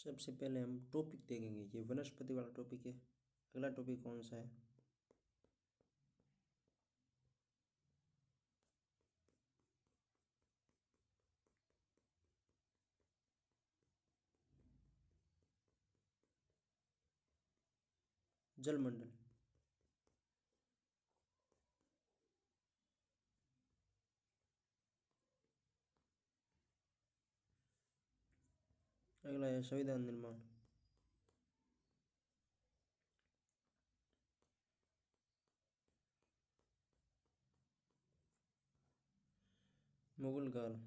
सबसे पहले हम टॉपिक देखेंगे, ये वनस्पति वाला टॉपिक है। अगला टॉपिक कौन सा है? जलमंडल। अगला है संविधान निर्माण। मुगल काल।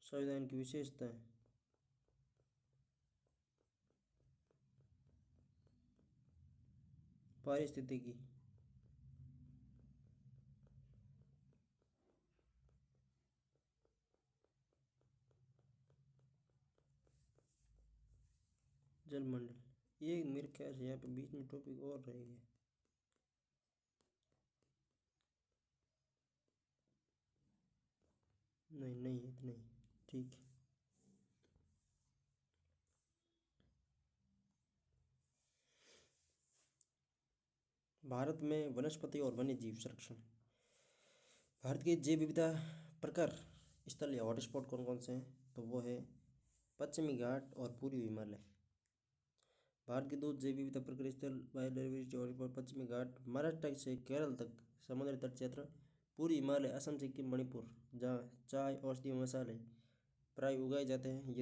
संविधान की विशेषताएं। पारिस्थितिकी। जलमंडल। ये मेरे ख्याल से यहाँ पे बीच में टॉपिक और रहेंगे। नहीं नहीं इतना ही ठीक है। भारत में वनस्पति और वन्य जीव संरक्षण। भारत के जैव विविधता प्रकार स्थल या हॉटस्पॉट कौन कौन से हैं? तो वो है पश्चिमी घाट और पूर्वी हिमालय। भारत के दो जैव विविधता प्रकार स्थल बायोडाइवर्सिटी हॉटस्पॉट पश्चिमी घाट महाराष्ट्र से केरल तक समुद्री तट क्षेत्र, पूर्वी हिमालय असम सिक्किम मणिपुर जहाँ चाय औषधीय मसाले प्राय उगाए जाते हैं।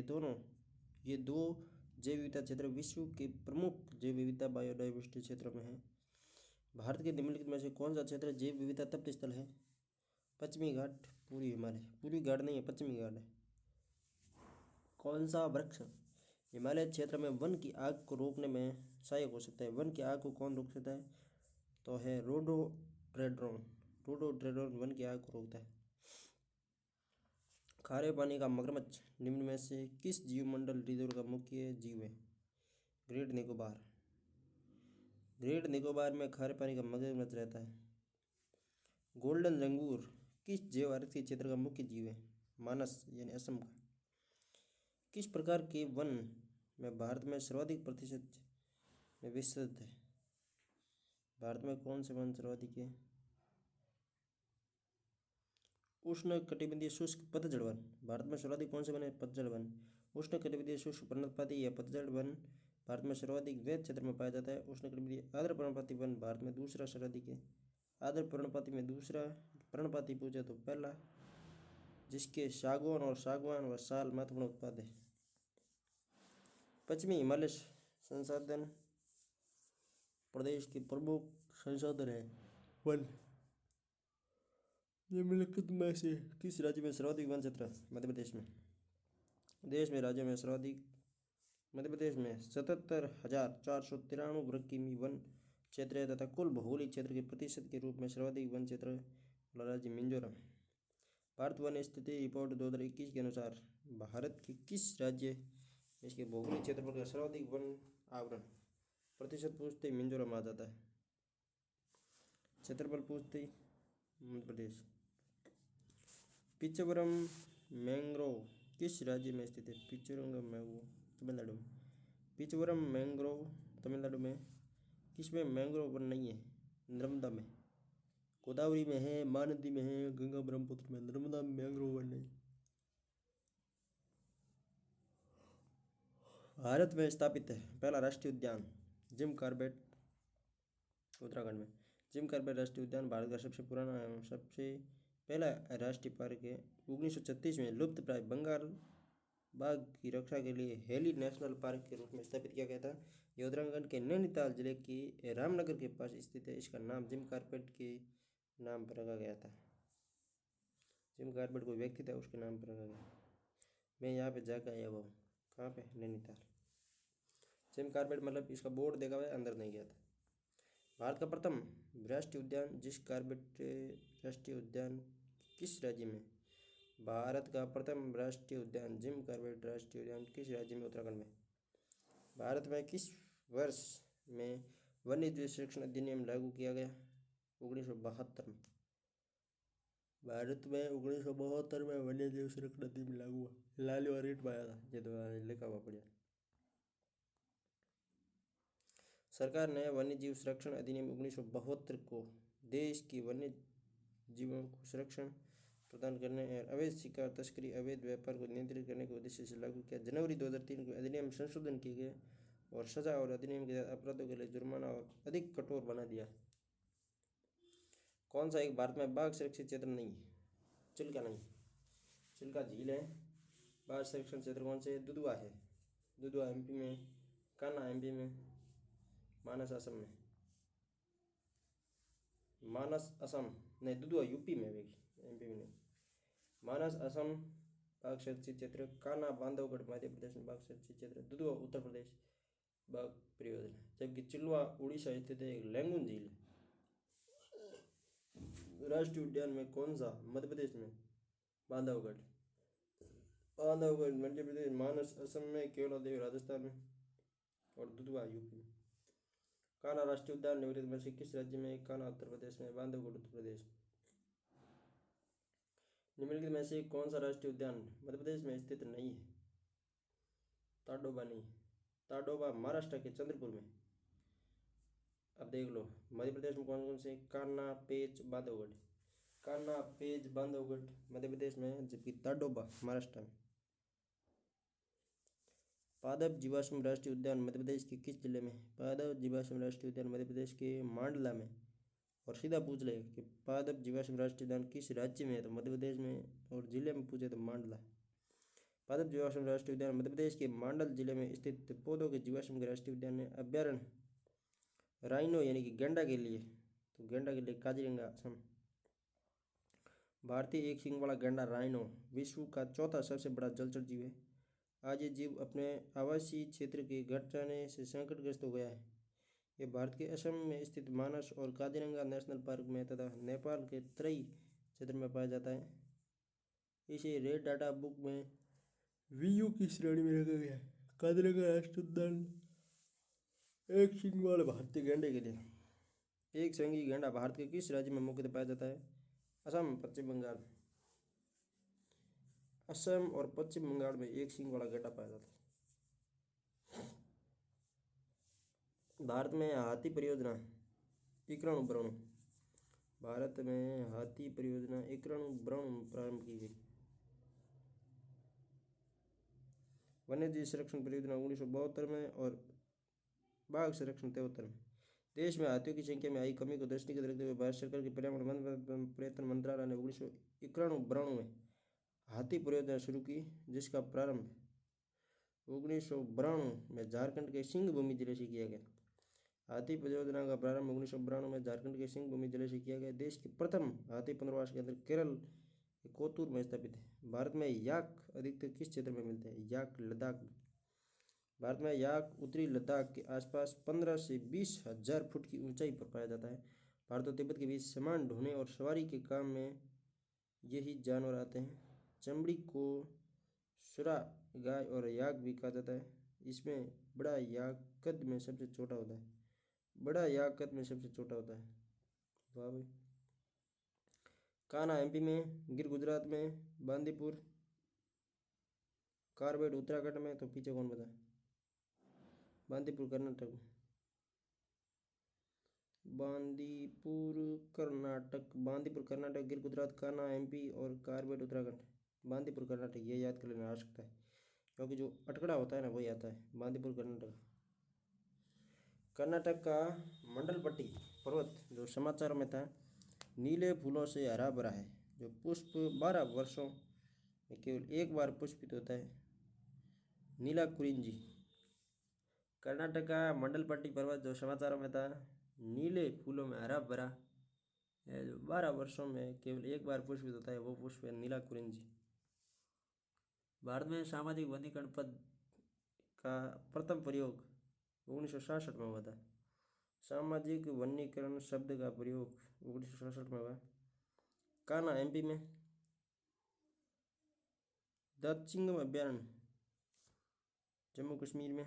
ये दो जैव विविधता क्षेत्र विश्व के प्रमुख जैव विविधता बायोडाइवर्सिटी क्षेत्रों में हैं। भारत के निम्नलिखित में से कौन सा क्षेत्र जैव विविधता तप्त स्थल है? पश्चिमी घाट, पूर्वी हिमालय। पूर्वी घाट नहीं है, पश्चिमी घाट है। कौन सा वृक्ष हिमालय क्षेत्र में वन की आग को रोकने में सहायक हो सकता है? वन की आग को कौन रोक सकता है? तो है रोडोडेंड्रॉन। रोडोडेंड्रॉन वन की आग को रोकता है। खारे पानी का मगरमच्छ निम्न में से किस जीवमंडल रिजर्व का मुख्य जीव है? ग्रेट निकोबार। ग्रेट निकोबार में खारे पानी का मगरमच्छ रहता है। गोल्डन लंगूर किस जैव आरक्षित क्षेत्र का मुख्य जीव है? मानस यानी असम का। किस प्रकार के वन में भारत में सर्वाधिक प्रतिशत में विस्तृत है? भारत में कौन से वन सर्वाधिक है? उष्ण कटिबंधीय शुष्क पतझड़ वन। भारत में सर्वाधिक कौन से वन है? पतझड़ वन। उष्ण कटिबंधीय शुष्क पर्णपाती या पतझड़ वन भारत में सर्वाधिक वेद क्षेत्र में पाया जाता है। उष्ण कटिबंधीय आर्द्र पर्णपाती वन भारत में दूसरा सर्वाधिक है। आर्द्र पर्णपाती में दूसरा, पर्णपाती पूछे तो पहला, जिसके सागवान व साल महत्वपूर्ण उत्पाद है। पश्चिमी हिमालय संसाधन प्रदेश के प्रमुख संसाधन है वन। निम्नलिखित में से किस राज्य में सर्वाधिक वन क्षेत्र? मध्य प्रदेश में। देश में राज्यों में सर्वाधिक मध्य प्रदेश में 77,493 वर्ग किमी वन क्षेत्र है तथा कुल भौगोलिक क्षेत्र के प्रतिशत के रूप में सर्वाधिक वन क्षेत्र वाला राज्य मिजोरम। भारत वन स्थिति रिपोर्ट 2021 के अनुसार भारत के किस राज्य में इसके भौगोलिक क्षेत्रफल का सर्वाधिक वन आवरण प्रतिशत पूछते ही मिजोरम आ जाता है। क्षेत्रफल पूछते ही मध्य प्रदेश। पिचवरम मैंग्रोव किस राज्य में स्थित है? पिचवरम मैंग्रोव तमिलनाडु में। पिचवरम मैंग्रोव तमिलनाडु में। किसमें मैंग्रोव वन नहीं है? नर्मदा में। गोदावरी में है, महानदी में है, गंगा ब्रह्मपुत्र में। नर्मदा में मैंग्रोव वन नहीं। भारत में स्थापित है पहला राष्ट्रीय उद्यान जिम कॉर्बेट उत्तराखंड में। जिम कॉर्बेट राष्ट्रीय उद्यान भारत का सबसे पुराना एवं सबसे पहला राष्ट्रीय पार्क है। 1936 में लुप्त प्राय बंगाल बाघ की रक्षा के लिए हेली नेशनल पार्क के रूप में स्थापित किया गया था। यह उत्तराखंड के नैनीताल जिले के रामनगर के पास स्थित है। इसका नाम जिम कॉर्बेट के नाम पर रखा गया था। जिम कॉर्बेट कोई व्यक्ति था, उसके नाम पर रखा गया। मैं यहाँ पे जाकर आया हुआ हूँ। कहाँ पे? नैनीताल। जिम कॉर्बेट मतलब इसका बोर्ड देखा हुआ है, अंदर नहीं गया था। भारत का प्रथम राष्ट्रीय उद्यान जिम कॉर्बेट राष्ट्रीय उद्यान किस राज्य में? भारत का प्रथम राष्ट्रीय उद्यान जिम कॉर्बेट राष्ट्रीय उद्यान किस राज्य में? उत्तराखंड में। भारत में किस वर्ष में वन्यजीव संरक्षण अधिनियम लागू किया गया? 1972 में। भारत में 1972 में वन्यजीव संरक्षण अधिनियम लागू हुआ। लाली और रीट पाया था, ये तो लिखा हुआ पड़ा। सरकार ने वन्यजीव संरक्षण अधिनियम 1972 को देश की वन्य जीवों को संरक्षण प्रदान करने और अवैध शिकार, तस्करी, अवैध व्यापार को नियंत्रित करने के उद्देश्य से लागू किया। जनवरी 2003 को अधिनियम संशोधन किए गए और सजा और अधिनियम के तहत अपराधों के लिए जुर्माना और अधिक कठोर बना दिया। कौन सा एक भारत में बाघ सुरक्षित क्षेत्र नहीं है? चिल्का नहीं, चिल्का झील है। बाघ संरक्षण क्षेत्र कौन से? दुधवा है। दुधवा एमपी में, कान्हा एमपी में, मानस असम में। मानस असम नहीं, दुधवा यूपी में, एमपी में नहीं। मानस असम बाघ संरक्षित क्षेत्र, कान्हा बांधवगढ़ मध्य प्रदेश में बाघ संरक्षित क्षेत्र, दुधवा उत्तर प्रदेश बाघ परियोजना। जबकि चिल्वा उड़ीसा स्थित है। एक लैंगून झील राष्ट्रीय उद्यान में कौन सा? मध्य प्रदेश में बांधवगढ़। बांधवगढ़ मध्य प्रदेश, मानस असम में, केवलादेव राजस्थान में और दुधवा यूपी में। कान्हा राष्ट्रीय उद्यान निम्नलिखित में से किस राज्य में? कान्हा उत्तर प्रदेश में, बांधवगढ़ उत्तर प्रदेश। निम्नलिखित में से कौन सा राष्ट्रीय उद्यान मध्य प्रदेश में स्थित नहीं है? ताडोबा नहीं, ताडोबा महाराष्ट्र के चंद्रपुर में। अब देख लो मध्य प्रदेश में कौन कौन से? कान्हा, पेंच, बांधवगढ़। कान्हा, पेंच, बांधवगढ़ मध्य प्रदेश में, जबकि ताडोबा महाराष्ट्र में। पादप जीवाश्म राष्ट्रीय उद्यान मध्य प्रदेश के किस जिले में? पादप जीवाश्म राष्ट्रीय उद्यान मध्य प्रदेश के मांडला में। और सीधा पूछ ले कि पादप जीवाश्म राष्ट्रीय उद्यान किस राज्य में है, तो मध्य प्रदेश में, और जिले में पूछे तो मांडला। पादप जीवाश्म राष्ट्रीय उद्यान मध्य प्रदेश के मांडल जिले में स्थित पौधों के जीवाश्म के राष्ट्रीय उद्यान है। अभ्यारण्य राइनो यानी कि गेंडा के लिए, तो गेंडा के लिए काजीरंगा असम। भारतीय एक सींग वाला गेंडा राइनो विश्व का चौथा सबसे बड़ा जलचर जीव है। आज ये जीव अपने आवासीय क्षेत्र के घट जाने से संकटग्रस्त हो गया है। ये भारत के असम में स्थित मानस और काजीरंगा नेशनल पार्क में तथा नेपाल के तराई क्षेत्र में पाया जाता है। इसे रेड डाटा बुक में वीयू की श्रेणी में रखा गया है। काजीरंगा राष्ट्रीय उद्यान एक सींग वाले भारतीय गेंडे के लिए। एक सींगी गेंडा भारत के किस राज्य में मुख्यतः पाया जाता है? असम, पश्चिम बंगाल। असम और पश्चिम बंगाल में एक सींग वाला गेंडा पाया जाता है। भारत में हाथी परियोजना इक्राणु ब्राउन। भारत में हाथी परियोजना इक्राणु ब्राउन प्रारंभ की गई। वन्यजीव संरक्षण परियोजना 1972 में और बाघ संरक्षण 73 में। देश में हाथियों की संख्या में आई कमी को दृष्टिगत रखते हुए भारत सरकार के पर्यटन मंत्रालय ने 1991 में हाथी परियोजना शुरू की, जिसका प्रारंभ 1992 में झारखंड के सिंहभूमि जिले से किया गया। हाथी परियोजना का प्रारंभ 1992 में झारखंड के सिंहभूमि जिले से किया गया। देश के प्रथम हाथी पुनर्वास केंद्र केरल के कोतूर में स्थापित है। भारत में याक अधिकतर किस क्षेत्र में मिलते हैं? याक लद्दाख। भारत में याक उत्तरी लद्दाख के आसपास 15 से 20 हजार फुट की ऊंचाई पर पाया जाता है। भारत और तिब्बत के बीच सामान ढोने और सवारी के काम में यही जानवर आते हैं। चमड़ी को सुरा गाय और याक भी कहा जाता है। इसमें बड़ा याक कद में सबसे छोटा होता है। बड़ा याक कद में सबसे छोटा होता है। वाह भाई। कान्हा एमपी में, गिर गुजरात में, बांदीपुर कारबेट उत्तराखंड में, तो पीछे कौन बता? बांदीपुर कर्नाटक। बांदीपुर कर्नाटक, बांदीपुर कर्नाटक, गिर गुजरात, कान्हा एमपी और कारबेट उत्तराखंड। बांदीपुर कर्नाटक, ये याद कर लेना आवश्यकता है, क्योंकि जो अटकड़ा होता है ना वही आता है। बांदीपुर कर्नाटक। कर्नाटक का मंडलपट्टी पर्वत जो समाचारों में था, नीले फूलों से हरा भरा है। जो पुष्प 12 वर्षों में केवल एक बार पुष्पित होता है। नीला कुरिंजी। कर्नाटक का मंडलपट्टी पर्वत जो समाचारों में था, नीले फूलों में हरा भरा है, जो 12 वर्षों में केवल एक बार पुष्पित होता है, वो पुष्प है नीला कुरिंजी। भारत में सामाजिक वनीकरण पद का प्रथम प्रयोग 1966 में हुआ था। सामाजिक वनीकरण शब्द का प्रयोग 1966 में हुआ। कान्हा एमपी में, दाचिंगम अभ्यारण्य जम्मू कश्मीर में,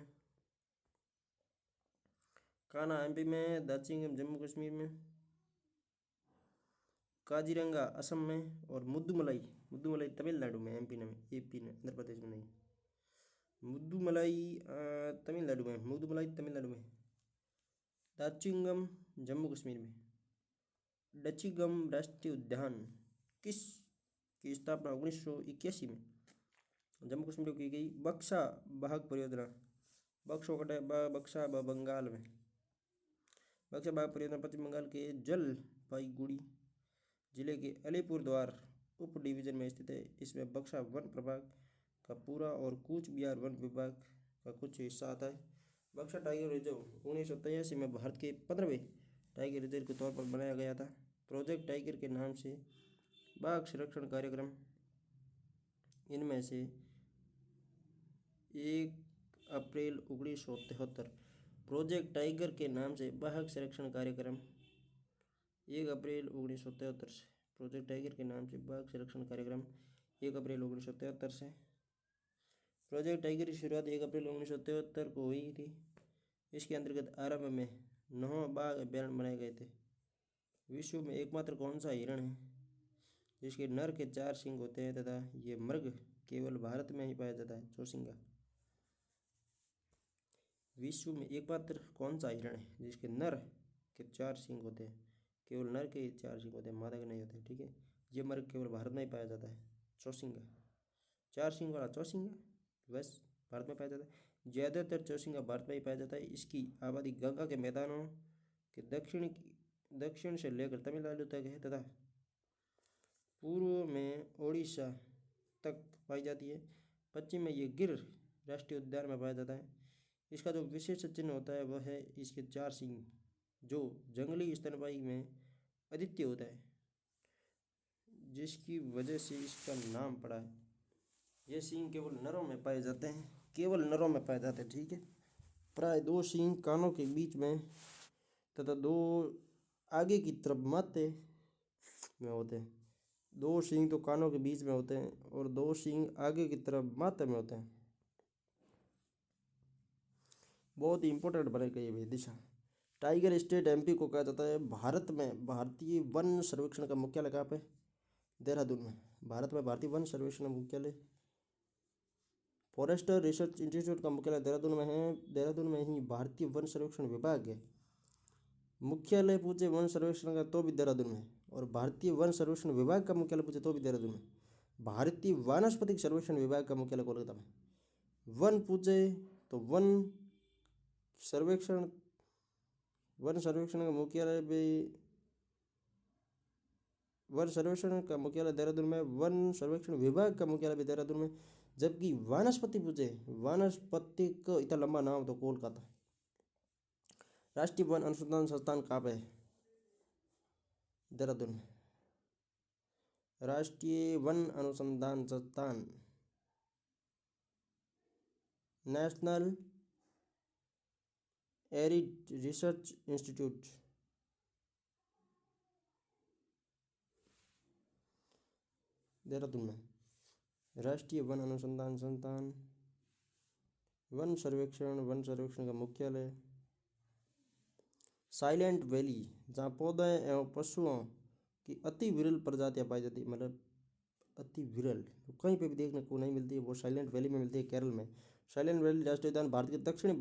कान्हा एमपी में, दाचिंगम जम्मू कश्मीर में, काजीरंगा असम में और मुद्दुमलाई मुद्दुमलाई तमिलनाडु में, एमपी में, एपी में, आंध्र प्रदेश में नहीं, मुद्दुमलाई तमिलनाडु में, दाचिंगम जम्मू कश्मीर में। डचिगम राष्ट्रीय उद्यान किस की स्थापना 1981 में जम्मू कश्मीर में की गई? बक्सा बाघ परियोजना, बक्सा बंगाल में, बक्सा बाघ परियोजना पश्चिम बंगाल के जलपाईगुड़ी जिले के अलीपुरद्वार उप डिवीजन में स्थित है। इसमें बक्सा वन प्रभाग का पूरा और कूच बिहार वन विभाग का कुछ हिस्सा आता है। बक्सा टाइगर रिजर्व 1983 में भारत के 15वें टाइगर रिजर्व के तौर पर बनाया गया था। प्रोजेक्ट टाइगर के नाम से बाघ संरक्षण कार्यक्रम इनमें से 1 अप्रैल 1973 प्रोजेक्ट टाइगर के नाम से बाघ संरक्षण कार्यक्रम 1 अप्रैल 1973 से प्रोजेक्ट टाइगर के नाम से बाघ संरक्षण कार्यक्रम 1 अप्रैल 1973 से प्रोजेक्ट टाइगर की शुरुआत 1 अप्रैल 1973 को हुई थी। इसके अंतर्गत आरंभ में 9 बाघ अभ्यारण्य बनाए गए थे। विश्व में एकमात्र कौन सा हिरण है जिसके नर के 4 सींग होते हैं तथा ये मृग केवल भारत में ही पाया जाता है? चौसिंगा। विश्व में एकमात्र कौन सा हिरण है जिसके नर के 4 सींग होते हैं? केवल नर के 4 सींग होते हैं, मादा के नहीं होते। ठीक है, ये मृग केवल भारत में ही पाया जाता है, चौसिंगा। 4 सींग वाला चौसिंगा बस भारत में पाया जाता है। ज़्यादातर चौसिंगा भारत में ही पाया जाता है। इसकी आबादी गंगा के मैदानों के दक्षिण से लेकर तमिलनाडु तक है तथा पूर्व में ओडिशा तक पाई जाती है। पश्चिम में ये गिर राष्ट्रीय उद्यान में पाया जाता है। इसका जो विशेष चिन्ह होता है वह है इसके 4 सींग, जो जंगली स्तनपायी में अद्वितीय होता है, जिसकी वजह से इसका नाम पड़ा है। ये सींग केवल नरों में पाए जाते हैं, केवल नरों में पाए जाते हैं। ठीक है, प्राय 2 सींग कानों के बीच में तथा 2 आगे की तरफ माथे में होते हैं। 2 सींग तो कानों के बीच में होते हैं और 2 सींग आगे की तरफ माथे में होते हैं। बहुत ही इंपॉर्टेंट बनेगा ये भी दिशा। टाइगर स्टेट एमपी को कहा जाता है। भारत में भारतीय वन सर्वेक्षण का मुख्यालय कहाँ पे? देहरादून में। भारत में भारतीय वन सर्वेक्षण मुख्यालय फॉरेस्टर रिसर्च इंस्टीट्यूट का मुख्यालय देहरादून में है। देहरादून में ही भारतीय वन सर्वेक्षण विभाग है। मुख्यालय पूछे वन सर्वेक्षण का तो भी देहरादून में, और भारतीय वन सर्वेक्षण विभाग का मुख्यालय पूछे तो भी देहरादून में। भारतीय वानस्पतिक सर्वेक्षण विभाग का मुख्यालय कोलकाता में। वन पूछे तो वन सर्वेक्षण का मुख्यालय भी वन सर्वेक्षण का मुख्यालय देहरादून में, वन सर्वेक्षण विभाग का मुख्यालय भी देहरादून में। जबकि वानस्पति पूछे, वानस्पतिक इतना लंबा नाम तो कोलकाता। राष्ट्रीय वन अनुसंधान संस्थान कहाँ पे है? देहरादून में। राष्ट्रीय वन अनुसंधान संस्थान national arid research institute Dehradun में। राष्ट्रीय वन अनुसंधान संस्थान वन सर्वेक्षण का मुख्यालय साइलेंट वैली, जहाँ पौधे एवं पशुओं की अति विरल प्रजातियाँ पाई जाती है। मतलब अति विरल तो कहीं पे भी देखने को नहीं मिलती है, वो साइलेंट वैली में मिलती है, केरल में। साइलेंट वैली राष्ट्रीय उद्यान भारत के दक्षिण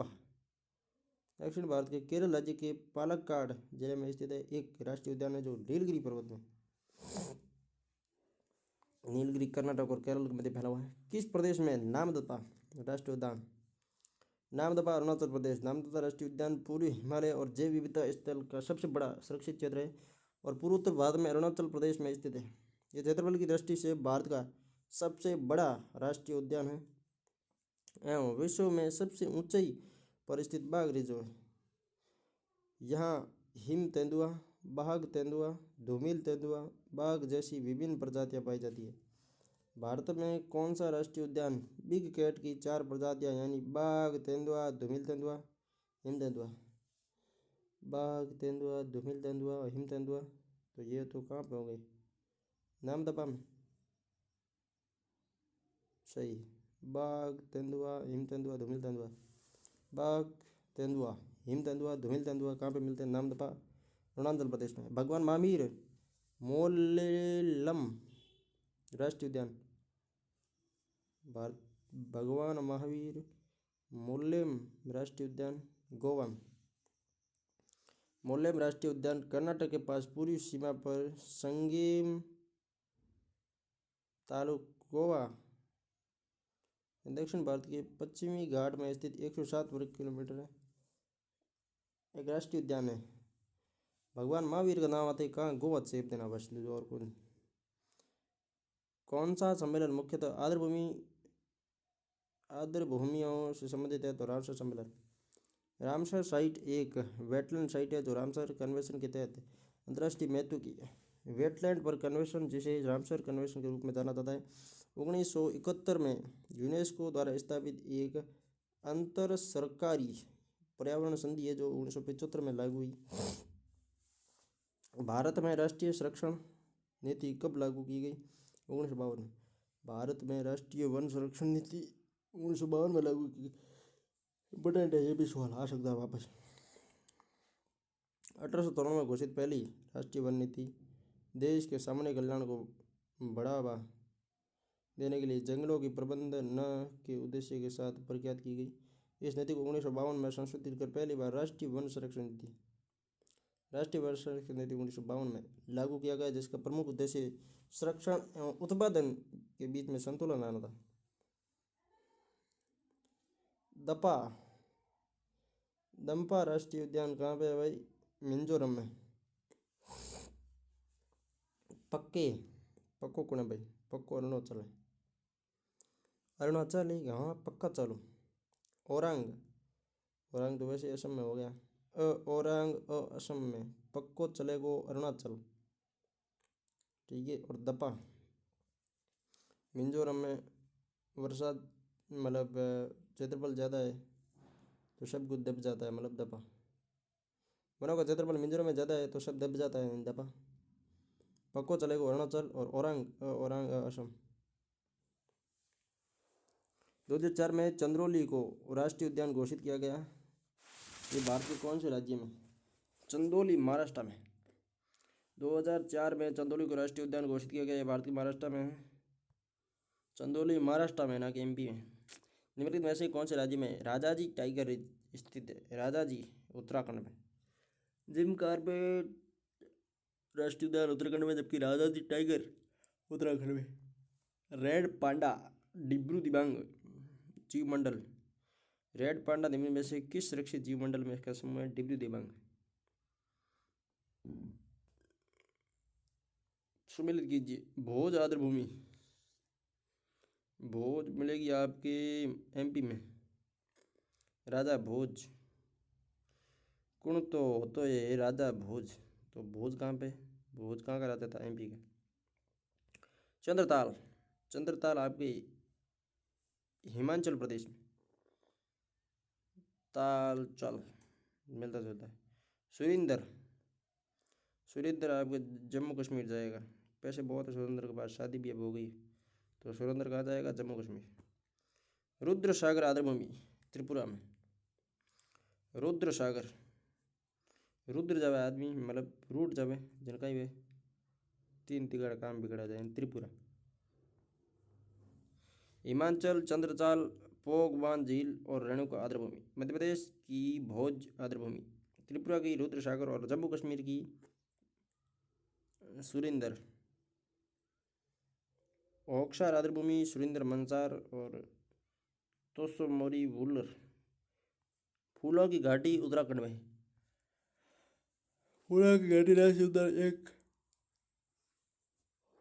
भारत के केरल राज्य के पालक्काड जिले में स्थित है। एक राष्ट्रीय उद्यान है जो नीलगिरी पर्वत में, नीलगिरी कर्नाटक और केरल के मध्य फैला हुआ है। किस प्रदेश में नामदफा राष्ट्रीय उद्यान? नामदफा अरुणाचल प्रदेश। नामदफा राष्ट्रीय उद्यान पूर्वी हिमालय और जैव विविधता स्थल का सबसे बड़ा सुरक्षित क्षेत्र है और पूर्वोत्तर भारत में अरुणाचल प्रदेश में स्थित है। यह क्षेत्रफल की दृष्टि से भारत का सबसे बड़ा राष्ट्रीय उद्यान है एवं विश्व में सबसे ऊंचाई पर स्थित बाघ रिजर्व है। यहाँ हिम तेंदुआ, बाघ तेंदुआ, धूमिल तेंदुआ, बाघ जैसी विभिन्न प्रजातियां पाई जाती है। भारत में कौन सा राष्ट्रीय उद्यान बिग कैट की 4 प्रजातियां यानी बाघ, तेंदुआ, धूमिल तेंदुआ, हिम तेंदुआ, बाघ तेंदुआ, धूमिल तेंदुआ और हिम तेंदुआ, तो ये तो कहाँ पे हो गए? नामदफा में। सही। बाघ, तेंदुआ, हिम तेंदुआ, धूमिल तेंदुआ। बाघ, तेंदुआ, हिम तेंदुआ, धूमिल तेंदुआ कहाँ पे मिलते हैं? नामदफा, अरुणाचल प्रदेश में। भगवान महावीर मोल्लेलम राष्ट्रीय उद्यान, भारत। भगवान महावीर मोल्लेम राष्ट्रीय उद्यान, गोवा में। मोल्लेम राष्ट्रीय उद्यान कर्नाटक के पास पूर्वी सीमा पर संगेम तालुक, गोवा। दक्षिण भारत के पश्चिमी घाट में स्थित 107 वर्ग किलोमीटर है, एक राष्ट्रीय उद्यान है। भगवान महावीर का नाम आते ही कहाँ? गोवा से देना बस, और कौन। कौन सा सम्मेलन मुख्यतः आर्द्रभूमियों से संबंधित है? तो रामसर सम्मेलन। रामसर साइट एक वेटलैंड साइट है जो रामसर कन्वेंशन के तहत अंतर्राष्ट्रीय महत्व की है। वेटलैंड पर कन्वेंशन, जिसे रामसर कन्वेंशन के रूप में जाना जाता है, 1971 में यूनेस्को द्वारा स्थापित एक अंतर सरकारी पर्यावरण संधि है जो 1975 में लागू हुई। भारत में राष्ट्रीय संरक्षण नीति कब लागू की गई? 1952 में। भारत में राष्ट्रीय वन संरक्षण नीति 1952 में लागू की गई। इंपॉर्टेंट है, ये भी सवाल आ सकता है वापस। 1893 में घोषित पहली राष्ट्रीय वन नीति देश के सामान्य कल्याण को बढ़ावा देने के लिए जंगलों की प्रबंधन के उद्देश्य के साथ प्रख्यात की गई। इस नीति को 1952 में संशोधित कर पहली बार राष्ट्रीय वन संरक्षण नीति 1952 में लागू किया गया, जिसका प्रमुख उद्देश्य संरक्षण एवं उत्पादन के बीच में संतुलन लाना था। दंपा राष्ट्रीय उद्यान कहाँ पे है भाई? मिजोरम में। पक्को कौन है भाई? पक्को अरुणाचल है। अरुणाचल ही, हाँ पक्का चलो। ओरांग तो वैसे असम में हो गया। ओरांग असम में, पक्को चलेगो अरुणाचल, ठीक है। और दपा मिजोरम में वर्षा मतलब क्षेत्रफल ज़्यादा है तो सब कुछ दब जाता है, मतलब दपा। वनों का क्षेत्रफल मिजोरम में ज़्यादा है तो सब दब जाता है, दपा। पक्को चलेगो अरुणाचल और ओरांग असम। 2004 में चंद्रौली को राष्ट्रीय उद्यान घोषित किया गया। ये भारत के कौन से राज्य में? चंदौली महाराष्ट्र में। 2004 में चंदौली को राष्ट्रीय उद्यान घोषित किया गया। ये भारत के महाराष्ट्र में है। चंदौली महाराष्ट्र में, ना कि एमपी में। निम्नलिखित में से कौन से राज्य में राजाजी टाइगर रिजर्व स्थित है? राजाजी उत्तराखंड में। जिम कॉर्बेट राष्ट्रीय उद्यान उत्तराखंड में, जबकि राजाजी टाइगर उत्तराखंड में। रेड पांडा डिब्रू दिबांग जीव मंडल। रेड पांडा निम्न में से किस सुरक्षित जीव मंडल में इसका समूह है? डिब्रू दिबांग। सुमिलित कीजिए। भोज आर्द्रभूमि, भोज मिलेगी आपके एमपी में, राजा भोज। कुण तो ये राजा भोज, तो भोज कहाँ पे? भोज कहाँ का रहता था? एमपी का। चंद्रताल आपके हिमाचल प्रदेश में। ताल चल मिलता जुलता है। सुरेंद्र आपके जम्मू कश्मीर जाएगा। पैसे बहुत है सुरेंद्र के पास, शादी भी अब हो गई, तो सुरेंद्र कहाँ जाएगा? जम्मू कश्मीर। रुद्र सागर आर्द्रभूमि त्रिपुरा में। रुद्र सागर, रुद्र जावे आदमी, मतलब रूट जावे जिनका ही वे तीन तिगड़ काम बिगड़ा जाए, त्रिपुरा। हिमाचल चंद्रचाल, पोगबान झील और रेणुका आर्द्रभूमि। मध्य प्रदेश की भोज आर्द्रभूमि, त्रिपुरा की रुद्र सागर और जम्मू कश्मीर की सुरेंद्र। ओक्सार आर्द्रभूमि सुरेंद्र मंसार और तोसो मोरी वुलर। फूलों की घाटी उत्तराखंड में। फूलों की घाटी राष्ट्रीय उद्यान एक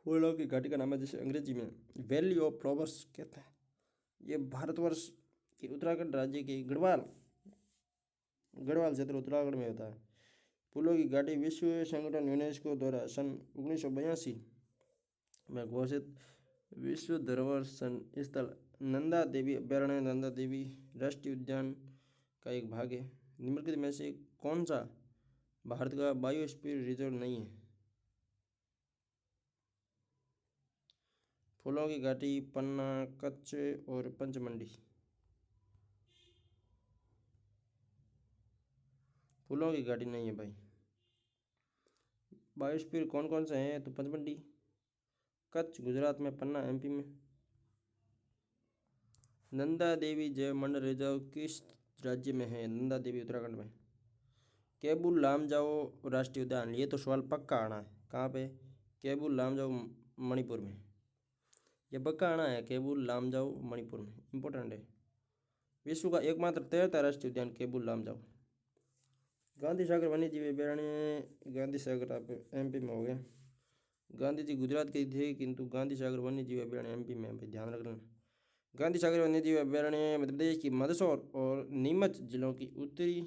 फूलों की घाटी का नाम है, जिसे अंग्रेजी में वैली ऑफ फ्लावर्स कहते हैं। ये भारतवर्ष के उत्तराखंड राज्य के गढ़वाल क्षेत्र उत्तराखंड में होता है। फूलों की घाटी विश्व संगठन यूनेस्को द्वारा सन 1982 में घोषित विश्व धरोहर स्थल नंदा देवी अभ्यारण्य नंदा देवी राष्ट्रीय उद्यान का एक भाग है। निम्नलिखित में से कौन सा भारत का बायोस्फीयर रिजर्व नहीं है? फूलों की घाटी, पन्ना, कच्छ और पंचमंडी। फूलों की घाटी नहीं है भाई। बायोस्फीयर कौन कौन से हैं? तो पंचमंडी, कच्छ गुजरात में, पन्ना एमपी में। नंदा देवी जैव मंडल रिजर्व किस राज्य में है? नंदा देवी उत्तराखंड में। केबुल लामजाओ राष्ट्रीय उद्यान, ये तो सवाल पक्का आना है। कहाँ पे? केबुल लामजाओ मणिपुर में। ये पक्का आना है, केबुल लामजाओ मणिपुर में, इंपॉर्टेंट है। विश्व का एकमात्र तैरता राष्ट्रीय उद्यान केबुल लामजाओ। गांधी सागर वन्य जीव अभयारण्य, गांधी सागर आप एमपी में हो गया। गांधी जी गुजरात के थे, किंतु गांधी सागर वन्य जीव अभयारण्य एमपी में है, ध्यान रखना। गांधी सागर वन्य जीव अभयारण्य मध्य प्रदेश की मंदसौर और नीमच जिलों की उत्तरी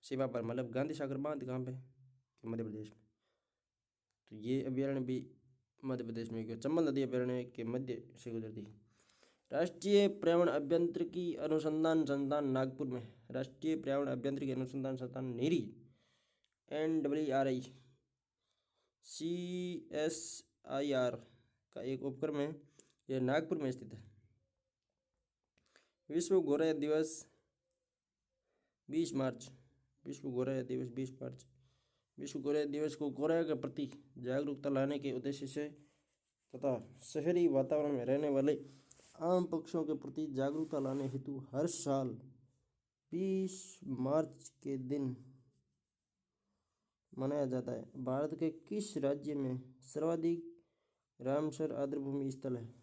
सीमा पर, मतलब गांधी सागर बांध कहाँ पे? मध्य प्रदेश में। तो ये अभयारण्य भी मध्य प्रदेश में क्यों? चंबल नदी अभयारण्य के मध्य से गुजरती है। राष्ट्रीय पर्यावरण अभियांत्रिकी अनुसंधान संस्थान नागपुर में। राष्ट्रीय पर्यावरण अभियांत्रिकी अनुसंधान संस्थान नेरी, NWRI CSIR का एक उपक्रम है, यह नागपुर में स्थित है। विश्व गोरैया दिवस 20 मार्च। विश्व गोरैया दिवस 20 मार्च। विश्व गोरैया दिवस को गोरैया के प्रति जागरूकता लाने के उद्देश्य से तथा शहरी वातावरण में रहने वाले आम पक्षियों के प्रति जागरूकता लाने हेतु हर साल 20 मार्च के दिन मनाया जाता है। भारत के किस राज्य में सर्वाधिक रामसर आर्द्रभूमि स्थल है?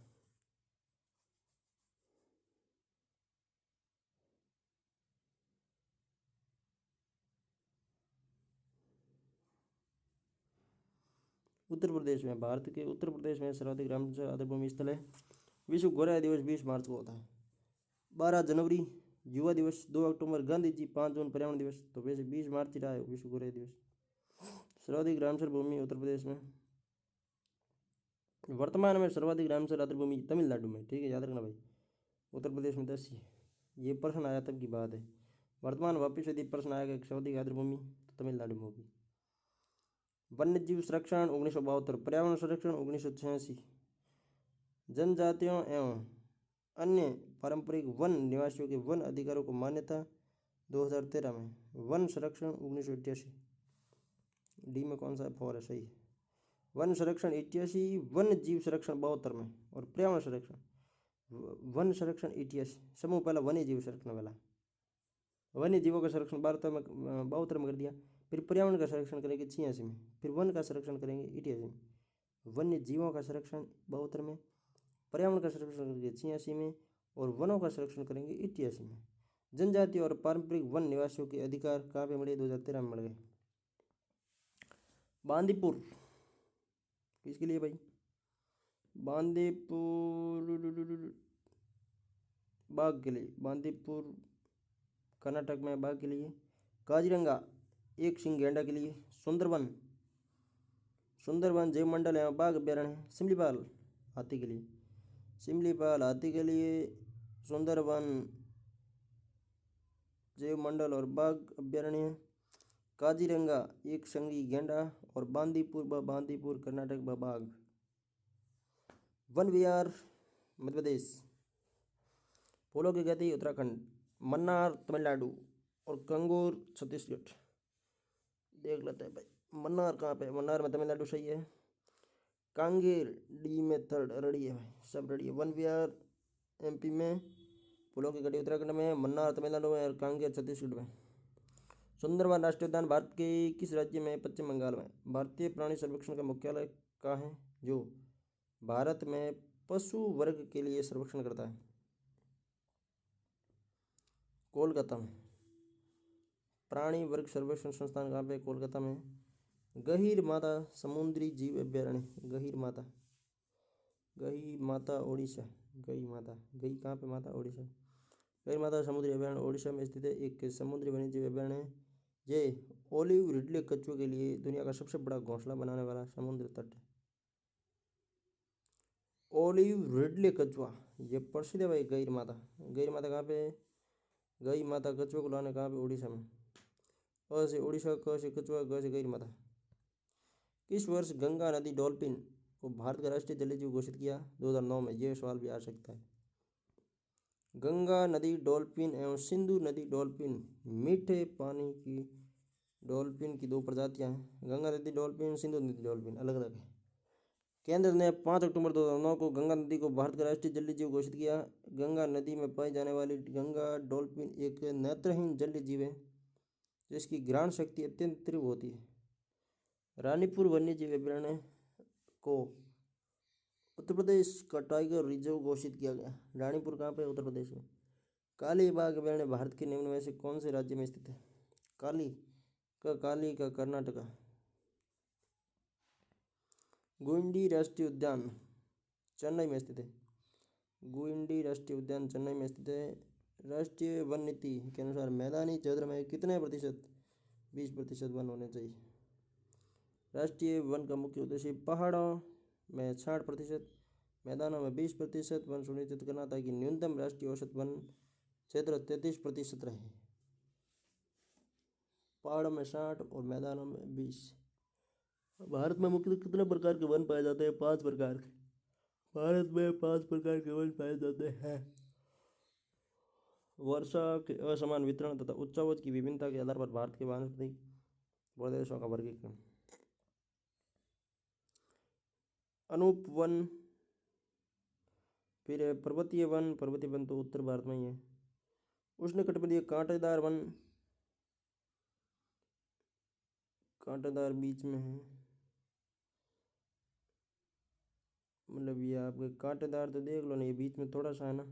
उत्तर प्रदेश में। भारत के उत्तर प्रदेश में सर्वाधिक रामसर आर्द्रभूमि स्थल है। विश्व गोरैया दिवस 20 मार्च को होता है। 12 जनवरी युवा दिवस, 2 अक्टूबर गांधी जी, 5 जून पर्यावरण दिवस। तो वैसे 20 मार्च ही रहा है विश्व गोरैया दिवस। सर्वाधिक रामसर भूमि उत्तर प्रदेश में। वर्तमान में सर्वाधिक रामसर आर्द्रभूमि तमिलनाडु में, ठीक है, याद रखना भाई। उत्तर प्रदेश में 10 ही। ये प्रश्न आया तब की बात है। वर्तमान वापिस यदि प्रश्न आएगा कि सर्वाधिक आर्द्रभूमि, तो तमिलनाडु में होगी। वन्य जीव संरक्षण 1972, पर्यावरण संरक्षण 1986, जनजातियों एवं अन्य पारंपरिक वन निवासियों के वन अधिकारों को मान्यता 2013 में। वन संरक्षण 1988, डी में कौन सा है? 4 है, सही है। वन संरक्षण 88, वन जीव संरक्षण 72 में, और पर्यावरण संरक्षण, वन संरक्षण 88, समूह पहला वन्य जीव संरक्षण वाला। वन्य जीवों का संरक्षण 72 में कर दिया। फिर पर्यावरण का संरक्षण करेंगे 86 में, फिर वन का संरक्षण करेंगे 88 में। वन्य जीवों का संरक्षण 72 में, पर्यावरण का संरक्षण करेंगे 86 में, और वनों का संरक्षण करेंगे 88 में। जनजाति और पारंपरिक वन निवासियों के अधिकार कहाँ पे मिले? 2013 में मिल गए। बांदीपुर किसके लिए भाई? बांदीपुर बाघ के लिए। बांदीपुर कर्नाटक में बाघ के लिए। काजीरंगा एक सिंह गैंडा के लिए। सुंदरवन, सुंदरवन जैव मंडल एवं बाघ अभ्यारण्य। सिमलीपाल हाथी के लिए। सिमलीपाल हाथी के लिए, सुंदरवन जैव मंडल और बाघ अभ्यारण्य। काजीरंगा एक संगी गैंडा, और बांदीपुर कर्नाटक बाघ। वन विहार मध्य प्रदेश। फूलों की खेती उत्तराखंड। मन्नार तमिलनाडु, और कंगूर छत्तीसगढ़। देख लेते हैं भाई मन्नार कहाँ पे? मन्नार में तमिलनाडु सही है। कांगेर डी में थर्ड, रेडी है भाई, सब रेडी है। वन विहार एमपी में, फूलों की खेती उत्तराखंड में, मन्नार तमिलनाडु में, और कांगेर छत्तीसगढ़ में। सुंदरवन राष्ट्रीय उद्यान भारत के किस राज्य में? पश्चिम बंगाल में। भारतीय प्राणी सर्वेक्षण का मुख्यालय कहाँ है, जो भारत में पशु वर्ग के लिए सर्वेक्षण करता है? कोलकाता में। प्राणी वर्ग सर्वेक्षण संस्थान कहाँ पे? कोलकाता में। गहीर माता समुद्री जीव अभ्यारण्य। गहीर माता, गही माता ओडिशा। गही माता, गही कहाँ पे? माता ओडिशा। गहीर माता समुद्री अभ्यारण्य ओडिशा में स्थित है, एक समुद्री वन्यजीव अभ्यारण्य है। ये ओलिव रिडले कछुओं के लिए दुनिया का सबसे बड़ा घोंसला बनाने वाला समुद्र तट है। ओलिव रिडले कछुआ ये प्रसिद्ध है भाई। गहीर माता, गहीर माता कहाँ पे है? गही माता कछुआ को लाने कहाँ पे? उड़ीसा में। अ से उड़ीसा, क से कछुआ, ग से गहीर माता। किस वर्ष गंगा नदी डॉल्फिन को भारत का राष्ट्रीय जलीय जीव घोषित किया 2009 में? ये सवाल भी आ सकता है। गंगा नदी डॉल्फिन एवं सिंधु नदी डॉल्फिन मीठे पानी की डॉल्फिन की दो प्रजातियां हैं। गंगा नदी डॉल्फिन, सिंधु नदी डॉल्फिन अलग अलग है। केंद्र ने 5 अक्टूबर 2009 को गंगा नदी को भारत का राष्ट्रीय जलीय जीव घोषित किया। गंगा नदी में पाई जाने वाली गंगा डॉल्फिन एक नेत्रहीन जलीय जीव है जिसकी घ्राण शक्ति अत्यंत तीव्र होती है। रानीपुर वन्यजीव अभयारण्य को उत्तर प्रदेश का टाइगर रिजर्व घोषित किया गया। रानीपुर कहाँ पे? उत्तर प्रदेश में। काली बाघ अभयारण्य भारत के निम्न में से कौन से राज्य में स्थित है? काली का कर्नाटका। गुइंडी राष्ट्रीय उद्यान चेन्नई में स्थित है। गुइंडी राष्ट्रीय उद्यान चेन्नई में स्थित है। राष्ट्रीय वन नीति के अनुसार मैदानी क्षेत्र में कितने प्रतिशत? 20% वन होने चाहिए। राष्ट्रीय वन का मुख्य उद्देश्य पहाड़ों में 60%, मैदानों में 20% वन सुनिश्चित करना ताकि न्यूनतम राष्ट्रीय औसत वन क्षेत्र 33% रहे। पहाड़ों में 60 और मैदानों में 20। भारत में मुख्यतः कितने प्रकार के वन पाए जाते हैं? 5 प्रकार के। भारत में 5 प्रकार के वन पाए जाते हैं। वर्षा के असमान वितरण तथा उच्चावच की विभिन्नता के आधार पर भारत के वानस्पतिक प्रदेशों का वर्गीकरण। अनूप वन, फिर है पर्वतीय वन। पर्वतीय वन तो उत्तर भारत में ही है। उष्णकटिबंधीय कांटेदार वन, कांटेदार बीच में है, मतलब ये आपके कांटेदार तो देख लो ना, ये बीच में थोड़ा सा है ना,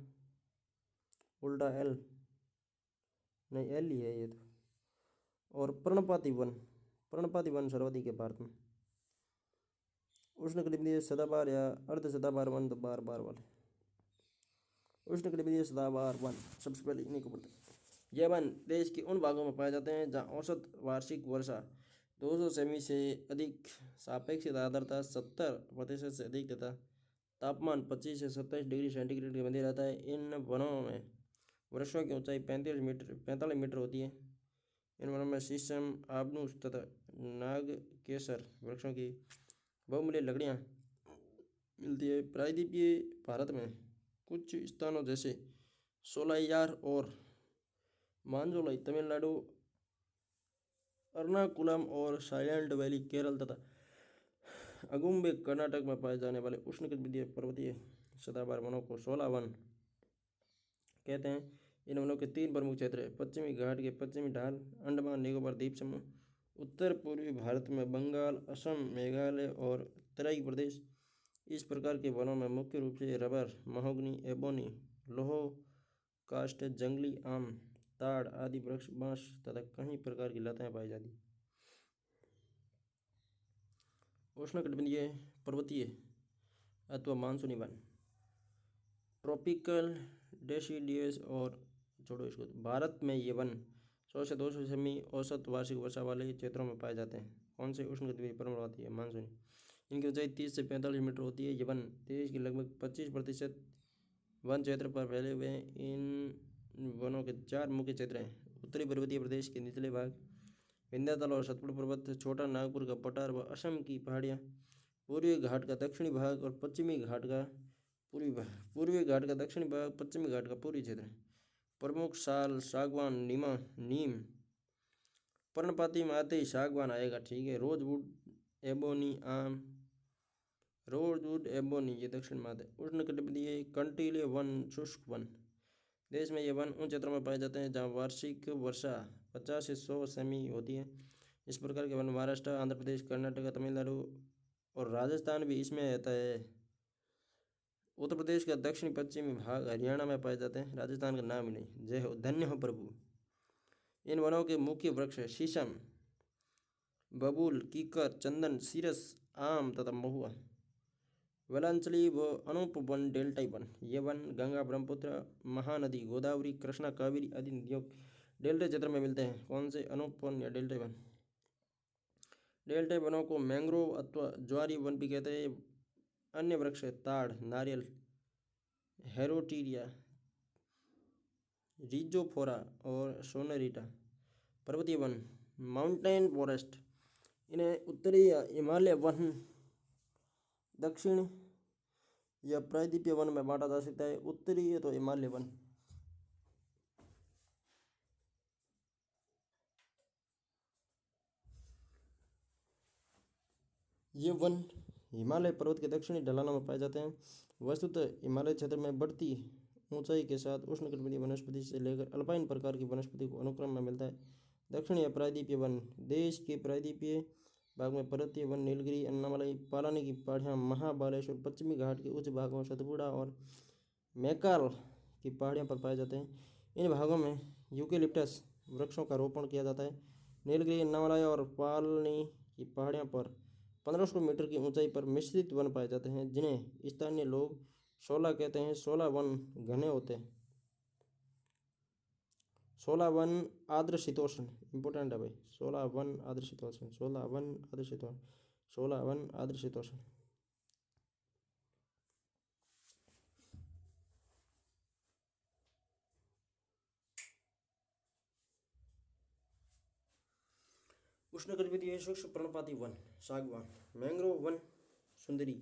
उल्टा एल, नहीं एल ही है ये तो। और पर्णपाती वन, पर्णपाती वन सर्वाधिक है भारत में। उष्णकटिबंधीय सदाबहार या अर्ध सदाबहार वन तो बार बार वाले। उष्णकटिबंधीय सदाबहार वन सबसे पहले इन्हीं को पढ़ते हैं। यह वन देश के उन भागों में पाए जाते हैं जहाँ औसत वार्षिक वर्षा 200 सेमी से अधिक, सापेक्षिक आर्द्रता 70% से अधिक तथा तापमान 25 से 27 डिग्री सेंटीग्रेड के बने रहता है। इन वनों में वृक्षों की ऊंचाई 45 मीटर होती है। इन वनों में शीशम, आबनूस तथा नागकेसर वृक्षों की बहुमूल्य लकड़ियाँ मिलती है। प्रायद्वीपीय भारत में कुछ स्थानों जैसे सोलाइयार और मांजोलाई तमिलनाडु, एर्नाकुलम और साइलेंट वैली केरल तथा अगुम्बे कर्नाटक में पाए जाने वाले उष्णकटिबंधीय पर्वतीय सदाबहार वनों को 16 वन कहते हैं। इन वनों के 3 प्रमुख क्षेत्र हैं। पश्चिमी घाट के पश्चिमी ढाल, अंडमान निकोबार द्वीप समूह, उत्तर पूर्वी भारत में बंगाल, असम, मेघालय और तराई प्रदेश। इस प्रकार के वनों में मुख्य रूप से रबर, महोगनी, एबोनी, लोह काष्ठ, जंगली आम, ताड़ आदि वृक्ष, बांस तथा कई प्रकार की लताएं पाई जाती। उष्णकटिबंधीय पर्वतीय अथवा मानसूनी वन, ट्रॉपिकल डेसिडियस और छोड़ो इसको। भारत में ये वन 100 से 200 सेमी औसत वार्षिक वर्षा वाले क्षेत्रों में पाए जाते हैं। कौन से? उष्णकटिबंधीय पर्वतीय है मानसूनी। इनकी ऊंचाई 30 से 45 मीटर होती है। ये वन देश के लगभग 25% वन क्षेत्र पर फैले हुए हैं। इन वनों के 4 मुख्य क्षेत्र हैं। उत्तरी पर्वतीय प्रदेश के निचले भाग, विंध्याचल और सतपुड़ा पर्वत, छोटा नागपुर का पठार व असम की पहाड़ियाँ, पूर्वी घाट का दक्षिणी भाग और पश्चिमी घाट का पूर्वी भाग। पूर्वी घाट का दक्षिणी भाग, पश्चिमी घाट का पूर्वी क्षेत्र। प्रमुख साल सागवान, नीम। पर्णपाती में आते ही सागवान आएगा, ठीक है। रोजवुड, एबोनी, आम। रोजवुड, एबोनी ये दक्षिण में आते हैं। उष्णकटिबंधीय कंटीले वन, शुष्क वन। देश में ये वन उन क्षेत्रों में पाए जाते हैं जहाँ वार्षिक वर्षा 50 से 100 सेमी होती है। इस प्रकार के वन महाराष्ट्र, आंध्र प्रदेश, कर्नाटक, तमिलनाडु और राजस्थान भी इसमें आता है। उत्तर प्रदेश का दक्षिणी पश्चिमी भाग हरियाणा में पाए जाते हैं। राजस्थान का नाम ही नहीं। जय हो, धन्य हो प्रभु। इन वनों के मुख्य वृक्ष है शीशम, बबूल, कीकर, चंदन, सीरस, आम तथा महुआ। वेलांचली व अनूप वन, डेल्टाई वन। ये वन गंगा, ब्रह्मपुत्र, महानदी, गोदावरी, कृष्णा, कावेरी आदि नदियों डेल्टा क्षेत्र में मिलते हैं। कौन से? अनूप वन या डेल्टाई वन। डेल्टाई वनों को मैंग्रोव अथवा ज्वारी वन भी कहते हैं। अन्य वृक्ष है ताड़, नारियल, हेरोटीरिया, रिजोफोरा और सोनरीटा। पर्वतीय वन, माउंटेन फॉरेस्ट। इन्हें उत्तरी हिमालय वन दक्षिण या प्रायद्वीपीय वन में बांटा जा सकता है। उत्तरी है तो हिमालय वन। ये वन हिमालय पर्वत के दक्षिणी ढलानों में पाए जाते हैं। वस्तुतः हिमालय क्षेत्र में बढ़ती ऊंचाई के साथ उष्णकटिबंधीय वनस्पति से लेकर अल्पाइन प्रकार की वनस्पति को अनुक्रम में मिलता है। दक्षिण या प्रायद्वीपीय वन देश के प्रायद्वीपीय भाग में पर्वतीय वन नीलगिरी, अन्नामलाई, पालानी की पहाड़ियाँ, महाबालेश्वर, पश्चिमी घाट के उच्च भागों, सतपुड़ा और मैकाल की पहाड़ियों पर पाए जाते हैं। इन भागों में यूकेलिप्टस वृक्षों का रोपण किया जाता है। नीलगिरी, अन्नामलाई और पालनी की पहाड़ियों पर 1500 मीटर की ऊंचाई पर मिश्रित वन पाए जाते हैं, जिन्हें स्थानीय लोग शोला कहते हैं। शोला वन घने होते हैं। शोला वन आर्द्र शीतोष्ण, इंपॉर्टेंट है भाई। शोला वन आर्द्र शीतोष्ण, शोला वन आर्द्र शीतोष्ण, शोला वन आर्द्र शीतोष्ण। उष्णकटिबंधीय शुष्क पर्णपाती वन सागवान, मैंग्रोव वन सुंदरी,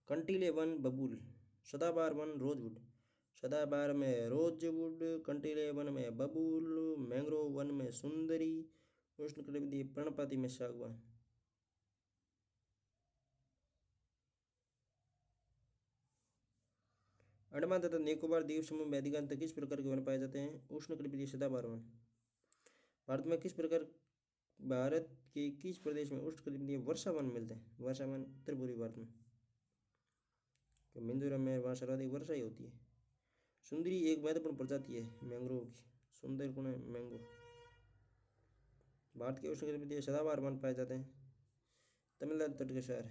कंटीले वन बबूल, सदाबहार वन रोजवुड। सदाबहार में रोजवुड, कंटीले वन में बबूल, मैंग्रोव वन में सुंदरी, उष्णकटिबंधीय पर्णपाती में सागवान। अंडमान तथा निकोबार द्वीप समूह में अधिकांशतः किस प्रकार के वन पाए जाते हैं? उष्णकटिबंधीय सदाबहार वन। भारत के किस प्रदेश में उष्णकटिबंधीय वर्षा वन मिलते हैं? वर्षा वन उत्तर पूर्वी भारत में, मिजोरम में वहाँ सर्वाधिक वर्षा ही होती है। सुंदरी एक महत्वपूर्ण प्रजाति है मैंग्रोव की, सुंदर गुण है मैंगो। भारत के उष्णकटिबंधीय सदाबहार वन पाए जाते हैं तमिलनाडु तट के शहर।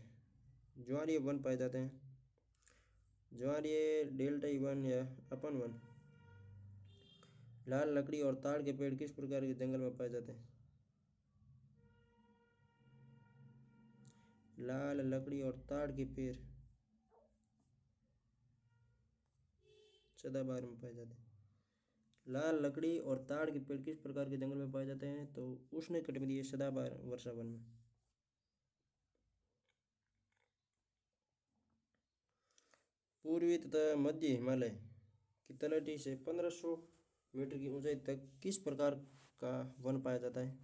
ज्वारीय वन पाए जाते हैं। ज्वारीय डेल्टाई वन या अपन वन। लाल लकड़ी और ताड़ के पेड़ किस प्रकार के जंगल में पाए जाते हैं? लाल लकड़ी और ताड़ के पेड़ सदाबहार में पाए जाते हैं। लाल लकड़ी और ताड़ के पेड़ किस प्रकार के जंगल में पाए जाते हैं? तो उष्णकटिबंधीय सदाबहार वर्षा वन में। पूर्वी तथा मध्य हिमालय की तलहटी से 1500 मीटर की ऊंचाई तक किस प्रकार का वन पाया जाता है?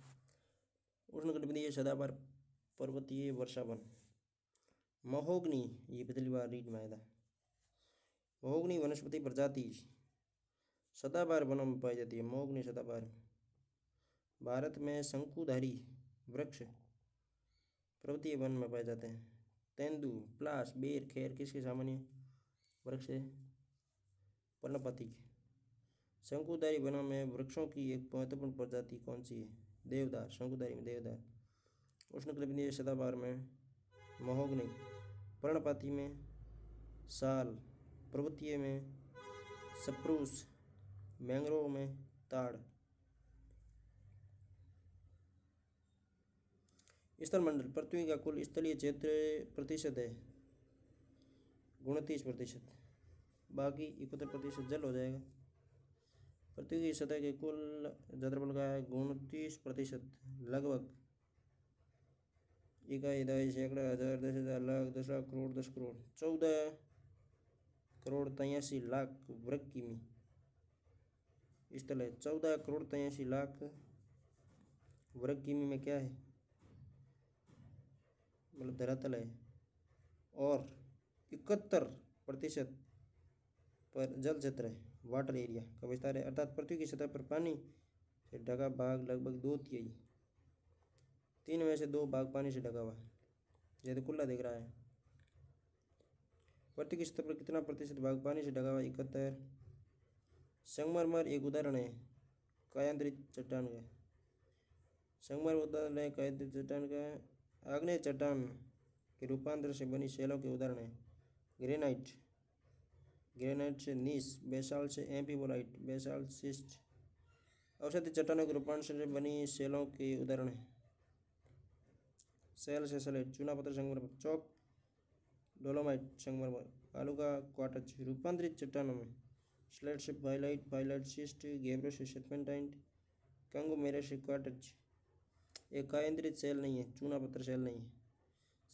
उष्णकटिबंधीय सदाबहार पर्वतीय वर्षा वन। महोगनी, ये पिछली बार रीड में आया था। महोगनी वनस्पति प्रजाति सदाबहार वनों में पाई जाती है। महोगनी सदाबहार। भारत में शंकुधारी वृक्ष पर्वतीय वन में पाए जाते हैं। तेंदू, प्लास, बेर, खैर किसके सामान्य वृक्ष है? पर्णपाती के। शंकुधारी वनों में वृक्षों की एक महत्वपूर्ण प्रजाति कौन सी है? देवदार। शंकुधारी में देवदार। उष्णकटिबंधीय सदाबहार में महोगनी, पर्णपाती में साल, पर्वतीय में सप्रूस, मैंग्रोव में ताड़। स्थलमंडल पृथ्वी का कुल स्थलीय क्षेत्र प्रतिशत है 29%। बाकी 71% जल हो जाएगा। पृथ्वी की सतह के कुल क्षेत्रफल का है 29%। लगभग इकाई, दहाई, सैकड़ा, हजार, 10,000, लाख, 10 लाख, करोड़, 10 करोड़, 14 करोड़ 83 लाख वर्ग किमी स्थल है। 14 करोड़ 83 लाख वर्ग किमी में क्या है? मतलब धरातल है। और 71% पर जल क्षेत्र है, वाटर एरिया का विस्तार है। अर्थात पृथ्वी की सतह पर पानी से ढका भाग लगभग 2/3, 3 में से 2 भाग पानी से ढका हुआ है। यह तो खुला दिख रहा है। पृथ्वी की सतह पर कितना प्रतिशत भाग पानी से ढका हुआ? 71। संगमरमर एक उदाहरण है कायांतरित चट्टान का। संगमरमर उदाहरण है कायांतरित चट्टान का। आग्नेय चट्टान के रूपांतर से बनी शैलों के उदाहरण है ग्रेनाइट, ग्रेनाइट से नीस, बेसाल्ट से एम्फीबोलाइट, बेसाल्ट सिस्ट। औषधि चट्टानों के रूपांतर से बनी शैलों के उदाहरण है सेल से सलेट, चूनापत्थर संगमरमर, चौक डोलोमाइट संगमरमर, बालू का क्वार्ट्ज। रूपांतरित चट्टानों में स्लेट से फाइलाइट, फाइलाइट सिस्ट, गेब्रो से सर्पेंटाइट, कंगोमेरेस से क्वार्ट्ज। एक कायांतरित सेल नहीं है, चूनापत्थर सेल नहीं है।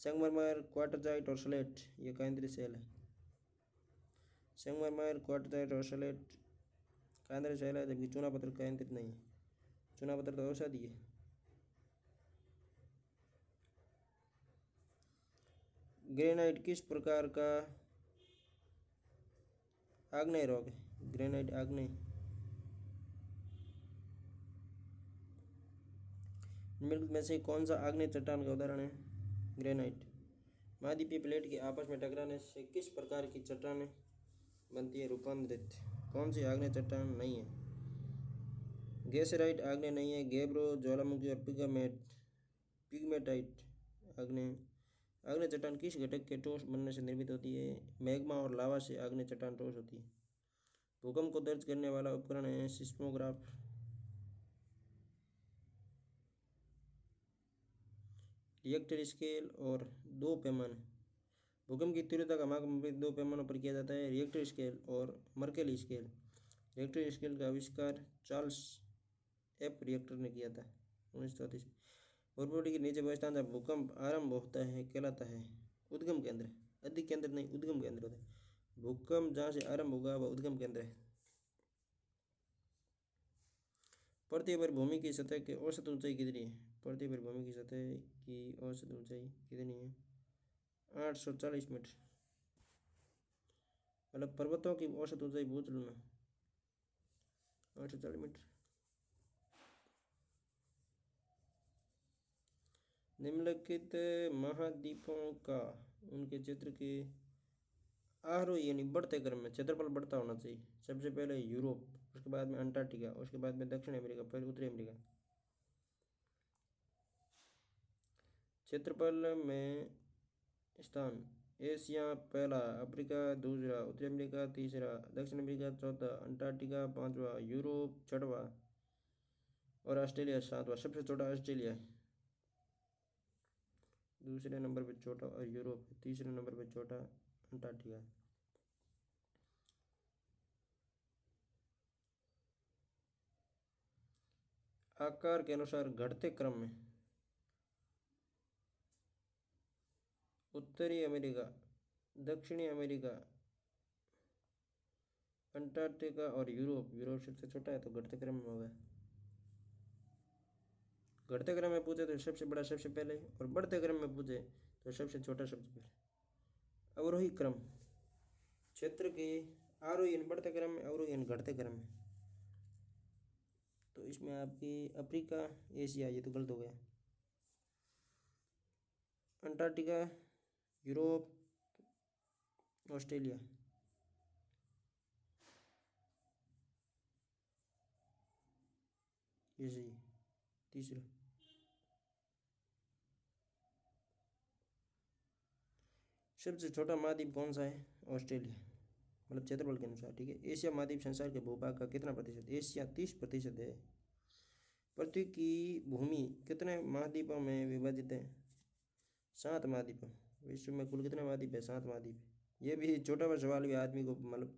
संगमरमर, क्वार्टजाइट और स्लेट ये केंद्रीय शैल है। संगमरमर, क्वार्टजाइट और स्लेट केंद्रीय शैल है, जबकि चूना पत्थर केंद्रित नहीं है। चूना पत्थर तो औषधि है। ग्रेनाइट किस प्रकार का आग्नेय रॉक है? ग्रेनाइट आग्नेय। निम्नलिखित में से कौन सा आग्नेय चट्टान का उदाहरण है? ग्रेनाइट। महाद्वीपीय प्लेट के आपस में टकराने से किस प्रकार की चट्टानें बनती है? रूपांतरित। कौन सी आग्नेय चट्टान नहीं है? गैसेराइट आग्नेय नहीं है। गेब्रो, ज्वालामुखी और पिग्मेटाइट आग्नेय। आग्नेय चट्टान किस घटक के ठोस बनने से निर्मित होती है? मैग्मा और लावा से आग्नेय चट्टान ठोस होती है। भूकंप को दर्ज करने वाला उपकरण है सिस्मोग्राफ। रिएक्टर स्केल और दो पैमाने। भूकंप की तीव्रता का माप दो पैमानों पर किया जाता है, रिएक्टर स्केल और मर्केली स्केल। रिएक्टर स्केल का आविष्कार चार्ल्स एफ रिएक्टर ने किया था 1934। भूपृष्ठ के नीचे वह स्थान जहाँ भूकंप आरंभ होता है कहलाता है उद्गम केंद्र। अधिक केंद्र नहीं, उद्गम केंद्र होता है। भूकंप जहाँ से आरंभ होगा वह उद्गम केंद्र है। पृथ्वी पर भूमि की सतह की औसत ऊंचाई कितनी है? पृथ्वी पर भूमि की सतह की औसत ऊंचाई कितनी है? 840 मीटर। मतलब पर्वतों की औसत ऊंचाई पूछ लो ना, 840 मीटर। निम्नलिखित महाद्वीपों का उनके क्षेत्र के आरोही यानी बढ़ते क्रम में क्षेत्रफल बढ़ता होना चाहिए। सबसे पहले यूरोप, उसके बाद में अंटार्कटिका, उसके बाद में दक्षिण अमेरिका, फिर उत्तरी अमेरिका। क्षेत्रफल में स्थान एशिया पहला, अफ्रीका दूसरा, उत्तरी अमेरिका तीसरा, दक्षिण अमेरिका चौथा, अंटार्कटिका पांचवा, यूरोप छठवा और ऑस्ट्रेलिया सातवां। सबसे छोटा ऑस्ट्रेलिया है, दूसरे नंबर पर छोटा और यूरोप, तीसरे नंबर पर छोटा अंटार्कटिका। आकार के अनुसार घटते क्रम में उत्तरी अमेरिका, दक्षिणी अमेरिका, अंटार्कटिका और यूरोप। यूरोप सबसे छोटा है तो घटते क्रम में होगा। घटते क्रम में पूछे तो सबसे बड़ा सबसे पहले, और बढ़ते क्रम में पूछे तो सबसे छोटा सबसे पहले। अवरोही क्रम क्षेत्र के आरोही बढ़ते क्रम में, अवरोही घटते क्रम में। तो इसमें आपकी अफ्रीका, एशिया ये तो गलत हो गया। अंटार्कटिका, यूरोप, ऑस्ट्रेलिया ये सही। तीसरा सबसे छोटा महाद्वीप कौन सा है? ऑस्ट्रेलिया, मतलब क्षेत्रफल के अनुसार। ठीक है। एशिया महाद्वीप संसार के भूभाग का कितना प्रतिशत? एशिया 30% है। पृथ्वी की भूमि कितने महाद्वीपों में विभाजित है? 7 महाद्वीपों। विश्व में कुल कितने महाद्वीप है? 7 महाद्वीप। ये भी छोटा सा सवाल भी आदमी को मतलब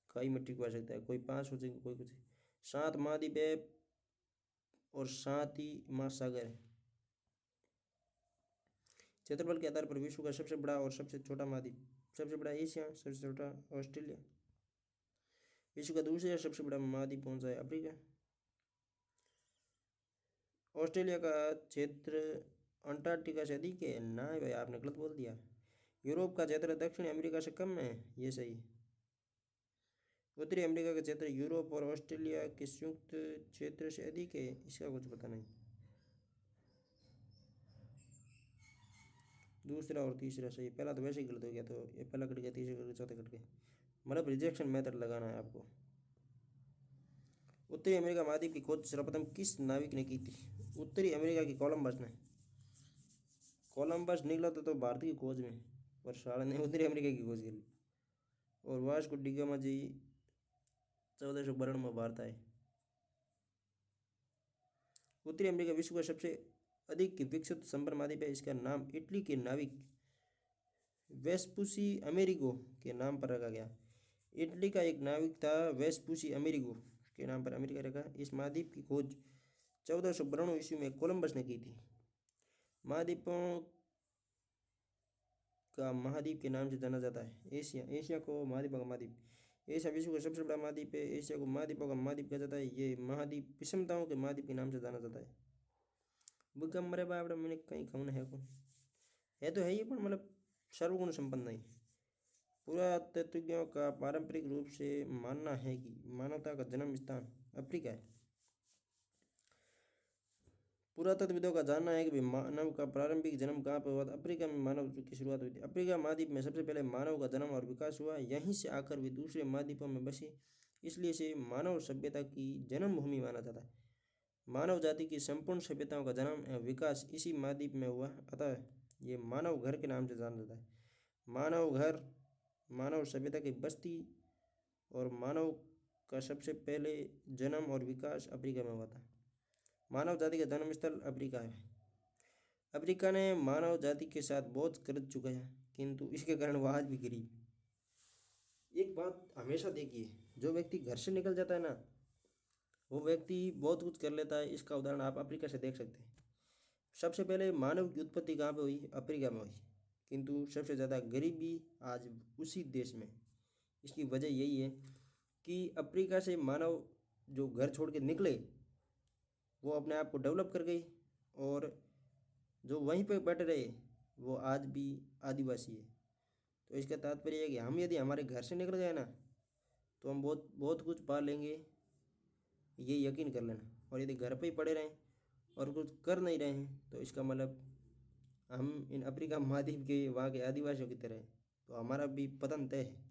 कई मिट्टी को आ सकता है, कोई 5 हो जाएंगे, कोई कुछ। 7 महाद्वीप है और 7 ही महासागर है। क्षेत्रफल के आधार पर विश्व का सबसे बड़ा और सबसे छोटा महाद्वीप। सबसे बड़ा एशिया, सबसे छोटा ऑस्ट्रेलिया। विश्व का दूसरा सबसे बड़ा महाद्वीप कौन सा है? अफ्रीका। ऑस्ट्रेलिया का क्षेत्र अंटार्कटिका से अधिक है? ना है भाई, आपने गलत बोल दिया। यूरोप का क्षेत्र दक्षिण अमेरिका से कम है, ये सही। उत्तरी अमेरिका का क्षेत्र यूरोप और ऑस्ट्रेलिया के संयुक्त क्षेत्र से अधिक है, इसका कुछ पता नहीं। दूसरा और तीसरा सही, पहला तो वैसे ही गलत हो गया, तो ये पहला कट गया, तीसरा कट गया, चौथा कट गया। मतलब रिजेक्शन मेथड लगाना है आपको। उत्तरी अमेरिका महाद्वीप की खोज सर्वप्रथम किस नाविक ने की थी? उत्तरी अमेरिका की कोलंबस ने। कोलंबस निकला तो भारत की खोज में, पर साले ने उत्तरी अमेरिका की खोज करी। और वास्को डी गामा जी 1492 में भारत आए। उत्तरी अमेरिका विश्व का सबसे अधिक विकसित संपर्क महाद्वीप है। इसका नाम इटली के नाविक वेस्पूसी अमेरिगो के नाम पर रखा गया। इटली का एक नाविक था वेस्पूसी अमेरिगो के नाम पर अमेरिका रखा। इस महाद्वीप की खोज 1492 ईस्वी में कोलंबस ने की थी। महाद्वीपों का महाद्वीप के नाम से जाना जाता है? एशिया। एशिया को महाद्वीपों का महाद्वीप। एशिया विश्व का सबसे बड़ा महाद्वीप है। एशिया को महाद्वीपों का महाद्वीप कहा जाता है। ये महाद्वीप विषमताओं के महाद्वीप के नाम से जाना जाता है। भूकंप मरे बाप मैंने कहीं कौन है तो है ही, पर मतलब सर्वगुण संपन्न नहीं। पुरातत्वज्ञों का पारंपरिक रूप से मानना है कि मानवता का जन्म स्थान अफ्रीका है। पुरातत्वविदों का जानना है कि भी मानव का प्रारंभिक जन्म कहाँ पर हुआ था? अफ्रीका में मानव की शुरुआत हुई थी। अफ्रीका महाद्वीप में सबसे पहले मानव का जन्म और विकास हुआ। यहीं से आकर वे दूसरे महाद्वीपों में बसे, इसलिए इसे मानव सभ्यता की जन्मभूमि माना जाता है। मानव जाति की संपूर्ण सभ्यताओं का जन्म एवं विकास इसी महाद्वीप में हुआ, अतः ये मानव घर के नाम से जाना जाता है। मानव घर, मानव सभ्यता की बस्ती और मानव का सबसे पहले जन्म और विकास अफ्रीका में हुआ था। मानव जाति का जन्म स्थल अफ्रीका है। अफ्रीका ने मानव जाति के साथ बहुत कर चुका है, किंतु इसके कारण वह आज भी गरीब। एक बात हमेशा देखिए, जो व्यक्ति घर से निकल जाता है ना, वो व्यक्ति बहुत कुछ कर लेता है। इसका उदाहरण आप अफ्रीका से देख सकते हैं। सबसे पहले मानव की उत्पत्ति कहाँ पे हुई? अफ्रीका में हुई, किंतु सबसे ज़्यादा गरीबी आज उसी देश में। इसकी वजह यही है कि अफ्रीका से मानव जो घर छोड़ के निकले, वो अपने आप को डेवलप कर गई, और जो वहीं पे बैठे रहे वो आज भी आदिवासी है। तो इसका तात्पर्य है कि हम यदि हमारे घर से निकल गए ना, तो हम बहुत बहुत कुछ पा लेंगे, ये यकीन कर लेना। और यदि घर पे ही पड़े रहें और कुछ कर नहीं रहे हैं, तो इसका मतलब हम इन अफ्रीका महाद्वीप के वहाँ के आदिवासियों की तरह हैं, तो हमारा भी पतन तय है।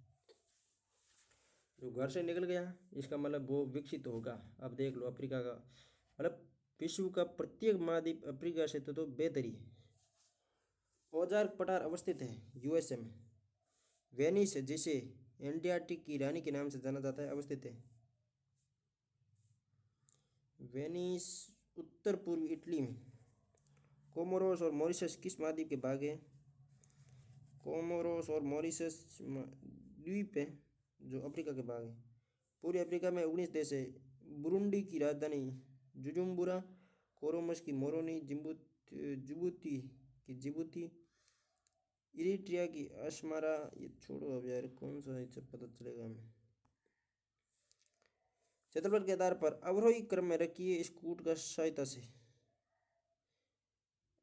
जो घर से निकल गया, इसका मतलब वो विकसित होगा। अब देख लो अफ्रीका का मतलब विश्व का प्रत्येक महाद्वीप अफ्रीका से तो बेहतरी है। औजार पठार अवस्थित है यूएसए में। वेनिस, जिसे एंटार्क्टिक की रानी के नाम से जाना जाता है, अवस्थित है। वेनिस उत्तर पूर्वी इटली में। कोमोरोस और मॉरिशस किस महाद्वीप के भाग है? कोमोरोस और मॉरिशस द्वीप है जो अफ्रीका के भाग है। पूर्वी अफ्रीका में 19 देश है। बुरुंडी की राजधानी जुजुम्बुरा, कोरोमस की मोरोनी, जिबूती की जिबूती, इरिट्रिया की अस्मारा। ये छोड़ो अब यार, कौन सा है पता चलेगा हमें। क्षेत्रफल के आधार पर अवरोही क्रम में रखिए स्कूट का सहायता से।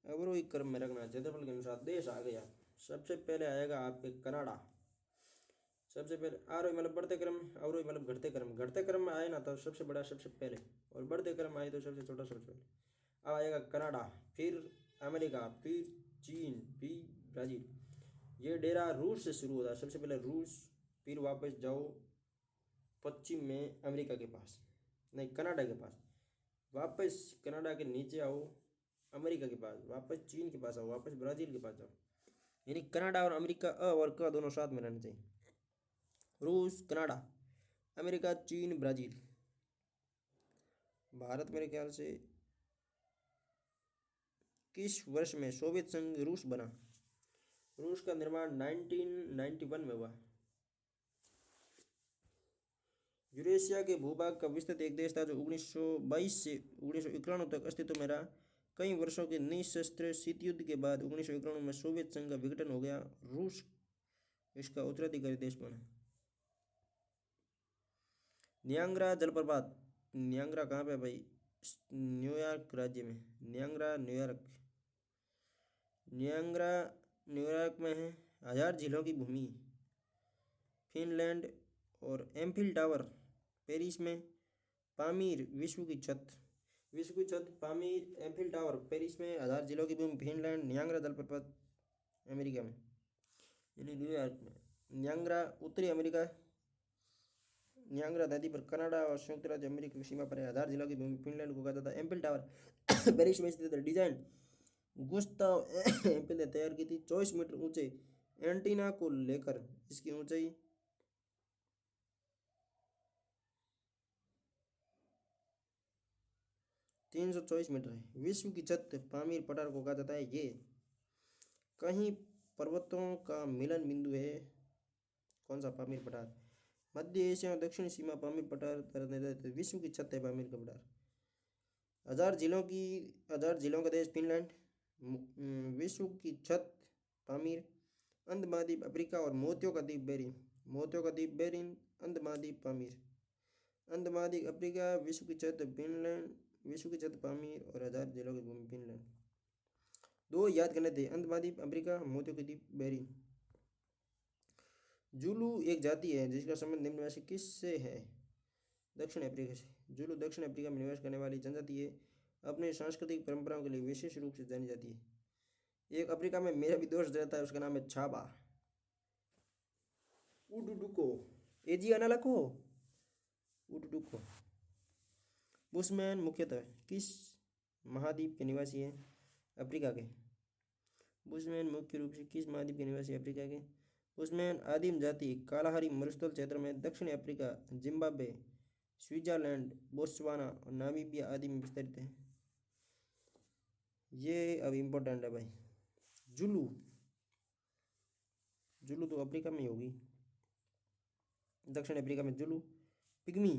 अवरोही क्रम में रखना क्षेत्रफल के अनुसार। देश आ गया, सबसे पहले आएगा आपके कनाडा। सबसे पहले आरोही मतलब बढ़ते क्रम, अवरोही मतलब घटते क्रम। घटते क्रम में आए ना तो सबसे बड़ा सबसे पहले, और बढ़ते क्रम में आए तो सबसे छोटा सबसे पहले। अब आएगा कनाडा, फिर अमेरिका, फिर चीन, फिर ब्राज़ील। ये डेरा रूस से शुरू होता है, सबसे पहले रूस, फिर वापस जाओ पश्चिम में अमेरिका के पास, नहीं कनाडा के पास, वापस कनाडा के नीचे आओ अमेरिका के पास, वापस चीन के पास आओ, वापस ब्राज़ील के पास जाओ। यानी कनाडा और अमेरिका और क दोनों साथ में रहने चाहिए। रूस, कनाडा, अमेरिका, चीन, ब्राज़ील। भारत मेरे ख्याल से किस वर्ष में सोवियत संघ रूस बना? रूस का निर्माण 1991 में हुआ। यूरेशिया के भूभाग का विस्तृत एक देश था जो 1922 से 1991 तक अस्तित्व में रहा। कई वर्षों के निशस्त्र शीतयुद्ध के बाद 1991 में सोवियत संघ का विघटन हो गया। रूस इसका उत्तराधिकारी देश बना। नियांग्रा जलप्रपात, नियांग्रा कहाँ पे भाई? न्यूयॉर्क राज्य में। नियांग्रा न्यूयॉर्क, नियांग्रा न्यूयॉर्क में है। 1000 झीलों की भूमि फिनलैंड, और एम्फिल टावर पेरिस में। पामीर विश्व की छत, विश्व की छत पामीर, एम्फिल टावर पेरिस में, 1000 झीलों की भूमि फिनलैंड, नियांग्रा जलप्रपात अमेरिका में यानी न्यूयॉर्क में। नियांग्रा उत्तरी अमेरिका, नियांग्रा नदी पर कनाडा और संयुक्त राज्य अमेरिका की सीमा पर है। 1000 झीलों की भूमि फिनलैंड को कहा जाता है। एम्फिल टावर पेरिस में स्थित है। डिजाइन गुस्ताव एम्फिल ने तैयार की थी। 24 मीटर ऊंचे एंटीना को लेकर इसकी ऊंचाई 324 मीटर है। विश्व की छत पामीर पठार को कहा जाता है। ये कहीं पर्वतों का मिलन बिंदु है। कौन सा? पामीर पठार। मध्य एशिया और दक्षिणी सीमा पामीर पठार द्वारा निर्धारित। विश्व की छत है पामीर का पठार। 1000 झीलों का देश फिनलैंड। विश्व की छत पामीर। अंध महाद्वीप अफ्रीका और मोतियों का द्वीप बेरिन। मोतियों का द्वीप बेरिन, अंध महाद्वीप पामीर। अंध महाद्वीप अफ्रीका, विश्व की छत फिनलैंड, विश्व की छत पामीर और हजार जिलों की भूमि फिनलैंड। दो याद करने थे, अंध महाद्वीप अफ्रीका, मोतियों का द्वीप बेरिन। जुलू एक जाति है जिसका संबंध निम्न में से किससे है? दक्षिण अफ्रीका से। जुलू दक्षिण अफ्रीका में निवास करने वाली जनजाति है, अपने सांस्कृतिक परंपराओं के लिए विशेष रूप से जानी जाती है। एक अफ्रीका में मेरा भी दोस्त रहता है, उसका नाम है छाबा उडुडुको, एजियाना लखो उडुडुको। बुशमैन मुख्यतः किस महाद्वीप के निवासी हैं? अफ्रीका के। बुशमैन मुख्य रूप से किस महाद्वीप के निवासी? अफ्रीका के। बुशमैन आदिम जाति कालाहारी मरुस्थल क्षेत्र में दक्षिण अफ्रीका, जिम्बाब्वे, स्विट्जरलैंड, बोत्सवाना और नामीबिया आदि में विस्तरित है। ये अब इम्पोर्टेंट है भाई। जुलू, जुलू तो अफ्रीका में ही होगी, दक्षिण अफ्रीका में जुलू। पिग्मी,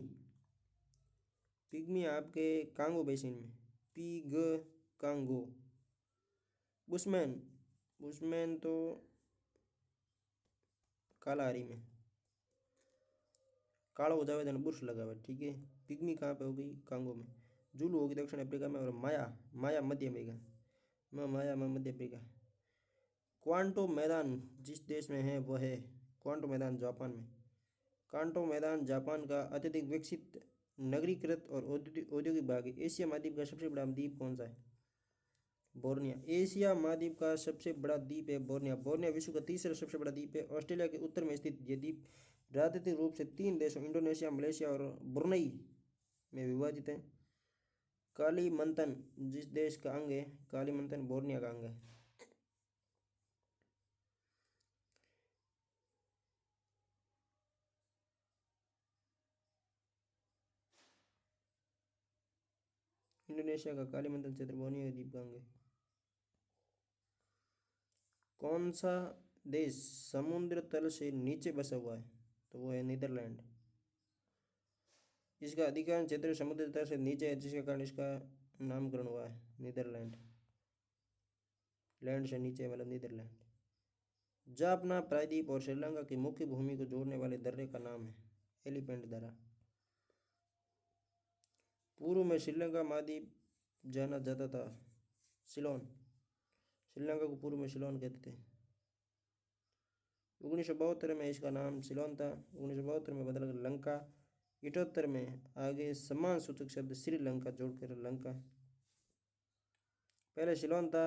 पिग्मी आपके कांगो बेसिन में, पिग कांगो। बुशमैन, बुशमैन तो कालाहारी में, काला हो जावे तो बुर्श लगा हुआ, ठीक है। पिग्मी कहाँ पे होगी? कांगो में। जुलू होगी दक्षिण अफ्रीका में और माया, माया मध्य अफ्रीका, माया मध्य अफ्रीका। क्वांटो मैदान जिस देश में है वह है? क्वांटो मैदान जापान में। क्वांटो मैदान जापान का अत्यधिक विकसित नगरीकृत और औद्योगिक भाग है। एशिया महाद्वीप का सबसे बड़ा द्वीप कौन सा है? बोर्निया। एशिया महाद्वीप का सबसे बड़ा द्वीप है बोर्निया। बोर्निया विश्व का तीसरा सबसे बड़ा द्वीप है। ऑस्ट्रेलिया के उत्तर में स्थित यह द्वीप राजनीतिक रूप से तीन देशों इंडोनेशिया, मलेशिया और ब्रुनई में विभाजित है। कालीमंतन जिस देश का अंग है? कालीमंतन बोर्निया का अंग है। इंडोनेशिया का कालीमंतन क्षेत्र बोर्निया के द्वीप का अंग है। कौन सा देश समुद्र तल से नीचे बसा हुआ है? तो वो है नीदरलैंड। इसका अधिकांश क्षेत्र समुद्र तल से नीचे है, जिसके कारण इसका नामकरण हुआ है नीदरलैंड। लैंड से नीचे मतलब नीदरलैंड। जाफना प्रायद्वीप और श्रीलंका की मुख्य भूमि को जोड़ने वाले दर्रे का नाम है? एलिफेंट दर्रा। पूर्व में श्रीलंका महाद्वीप जाना जाता था सिलोन। श्रीलंका को पूर्व में सिलोन कहते थे। 1972 में इसका नाम सिलोन था। 1972 में बदलकर लंका। 78 में आगे सम्मान सूचक शब्द श्रीलंका जोड़कर लंका। पहले सिलोन था,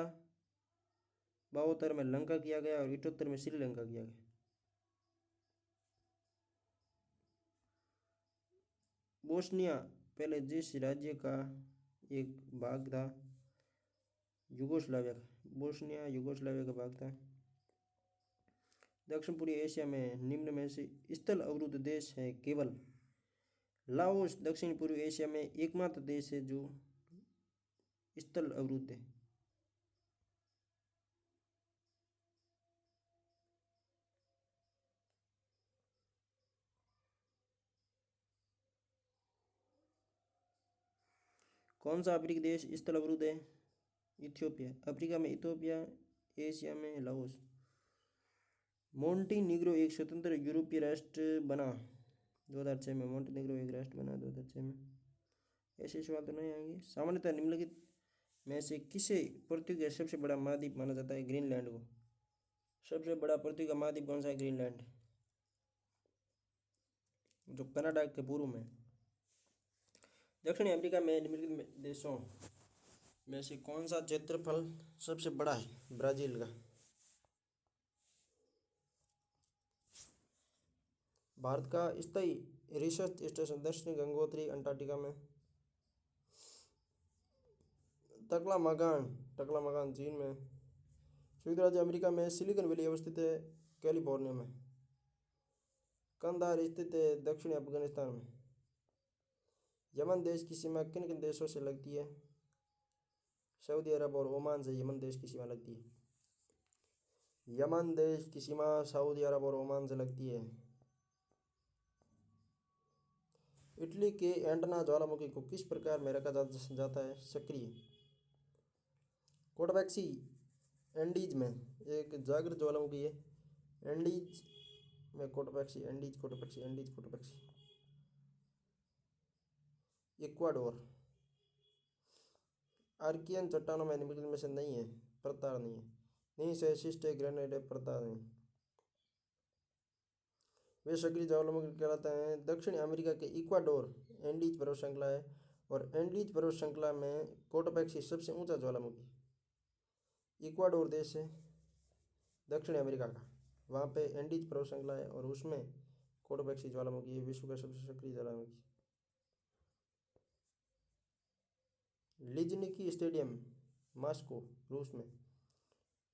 72 में लंका किया गया और 78 में श्रीलंका किया गया। बोस्निया पहले जिस राज्य का एक भाग था? यूगोस्लाविया का। बोस्निया यूगोस्लाविया का भाग था। दक्षिण पूर्वी एशिया में निम्न में से स्थल अवरुद्ध देश है केवल? लाओस दक्षिण पूर्वी एशिया में एकमात्र देश है जो स्थल अवरुद्ध है। कौन सा अफ्रीकी देश स्थल अवरुद्ध है? इथियोपिया। अफ्रीका में इथियोपिया, एशिया में लाओस। मोंटीनीग्रो एक स्वतंत्र यूरोपीय राष्ट्र बना 2006 में। मोंटीनीग्रो एक राष्ट्र बना 2006 में। ऐसे सवाल तो नहीं आएंगे। सामान्यतः निम्नलिखित में से किसे पृथ्वी का सबसे बड़ा महाद्वीप माना जाता है? ग्रीनलैंड को। सबसे बड़ा पृथ्वी का महाद्वीप कौन सा है? ग्रीनलैंड, जो कनाडा के पूर्व में। दक्षिणी अमेरिका में निम्नलिखित देशों में से कौन सा क्षेत्रफल सबसे बड़ा है? ब्राजील का। भारत का स्थायी रिसर्च स्टेशन दक्षिणी गंगोत्री अंटार्कटिका में। टकलामागान चीन में। संयुक्त राज्य अमेरिका में सिलिकॉन वैली अवस्थित है कैलिफोर्निया में। कंधार स्थित है दक्षिणी अफगानिस्तान में। यमन देश की सीमा किन किन देशों से लगती है? सऊदी अरब और ओमान से यमन देश की सीमा लगती है। यमन देश की सीमा सऊदी अरब और ओमान से लगती है। इटली के एंटना ज्वालामुखी को किस प्रकार में रखा जाता है? सक्रिय। कोटबैक्सी एंडीज में एक जागृत ज्वालामुखी है। एंडीज में Cotopaxi, Andes Cotopaxi, Andes Cotopaxi. Ecuador, Archaean चट्टानों में निम्नलिखित में से नहीं है, प्रतार नहीं है। नीस है, शिस्ट है, ग्रेनाइट है, प्रतार नहीं। वे सक्रिय ज्वालामुखी कहलाते हैं। दक्षिण अमेरिका के इक्वाडोर एंडीज पर्वत श्रृंखला है और एंडीज पर्वत श्रृंखला में कोटोपैक्सी सबसे ऊंचा ज्वालामुखी। इक्वाडोर देश है दक्षिण अमेरिका का, वहाँ पे एंडीज पर्वत श्रृंखला है और उसमें कोटोपैक्सी ज्वालामुखी है, विश्व का सबसे सक्रिय ज्वालामुखी। लिजनिकी स्टेडियम मॉस्को रूस में।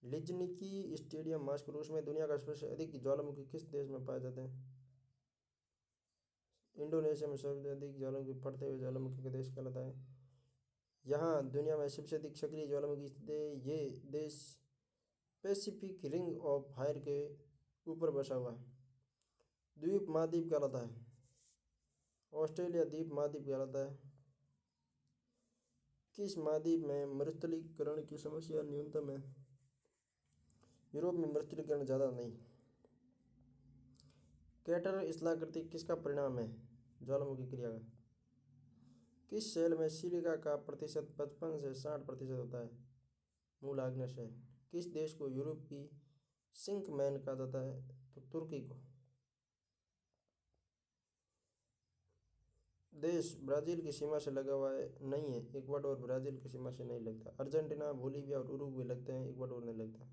लिजनिकी स्टेडियम मॉस्को रूस में। दुनिया का सबसे अधिक ज्वालामुखी किस देश में पाए जाते हैं? इंडोनेशिया में सबसे अधिक ज्वालामुखी फटते हुए ज्वालामुखी का देश कहलाता है। यहाँ दुनिया में सबसे अधिक सक्रिय ज्वालामुखी स्थित है। ये देश पैसिफिक रिंग ऑफ फायर के ऊपर बसा हुआ है। द्वीप महाद्वीप कहलाता है। ऑस्ट्रेलिया द्वीप महाद्वीप कहलाता है। किस महाद्वीप में मरुस्थलीकरण की समस्या न्यूनतम है? यूरोप में मरुस्थलीकरण ज़्यादा नहीं। कैटर स्थलाकृति किसका परिणाम है? ज्वालामुखी क्रिया का। किस शैल में सिलिका का प्रतिशत 55 से 60% होता है? मूल आग्नेय शैल। किस देश को यूरोप की सिंक मैन कहा जाता है? तो तुर्की को। देश ब्राज़ील की सीमा से लगा हुआ है? नहीं है, इक्वाडोर ब्राज़ील की सीमा से नहीं लगता। अर्जेंटीना, बोलीविया और उरुग्वे लगते हैं, इक्वाडोर नहीं लगता।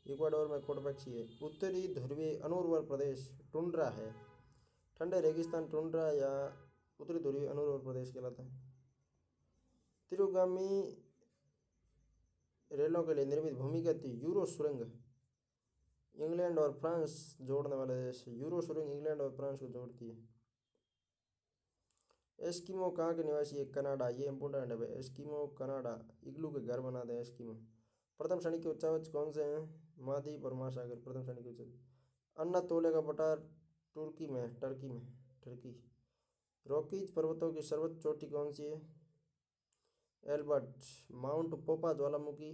इक्वाडोर में कोटोपैक्सी है। उत्तरी ध्रुवीय अनुर्वर प्रदेश टुंड्रा है। ठंडे रेगिस्तान टुंड्रा या उत्तरी ध्रुवीय अनुर्वर प्रदेश कहलाता है। तिरुगामी रेलों के लिए निर्मित भूमिगत यूरो सुरंग इंग्लैंड और फ्रांस जोड़ने वाला देश। यूरो सुरंग इंग्लैंड और फ्रांस को जोड़ती है। एस्किमो कहाँ के निवासी है? कनाडा। ये इंपोर्टेंट है। एस्किमो कनाडा, इग्लू के घर बनाते हैं एस्किमो। प्रथम श्रेणी के उच्चावच कौन से हैं? महाद्वीप और महासागर प्रथम श्रेणी के उच्चावच। अन्नतोले का पठार टर्की में, टर्की। रॉकीज पर्वतों की सर्वोच्च चोटी कौन सी है? एल्बर्ट। माउंट पोपा ज्वालामुखी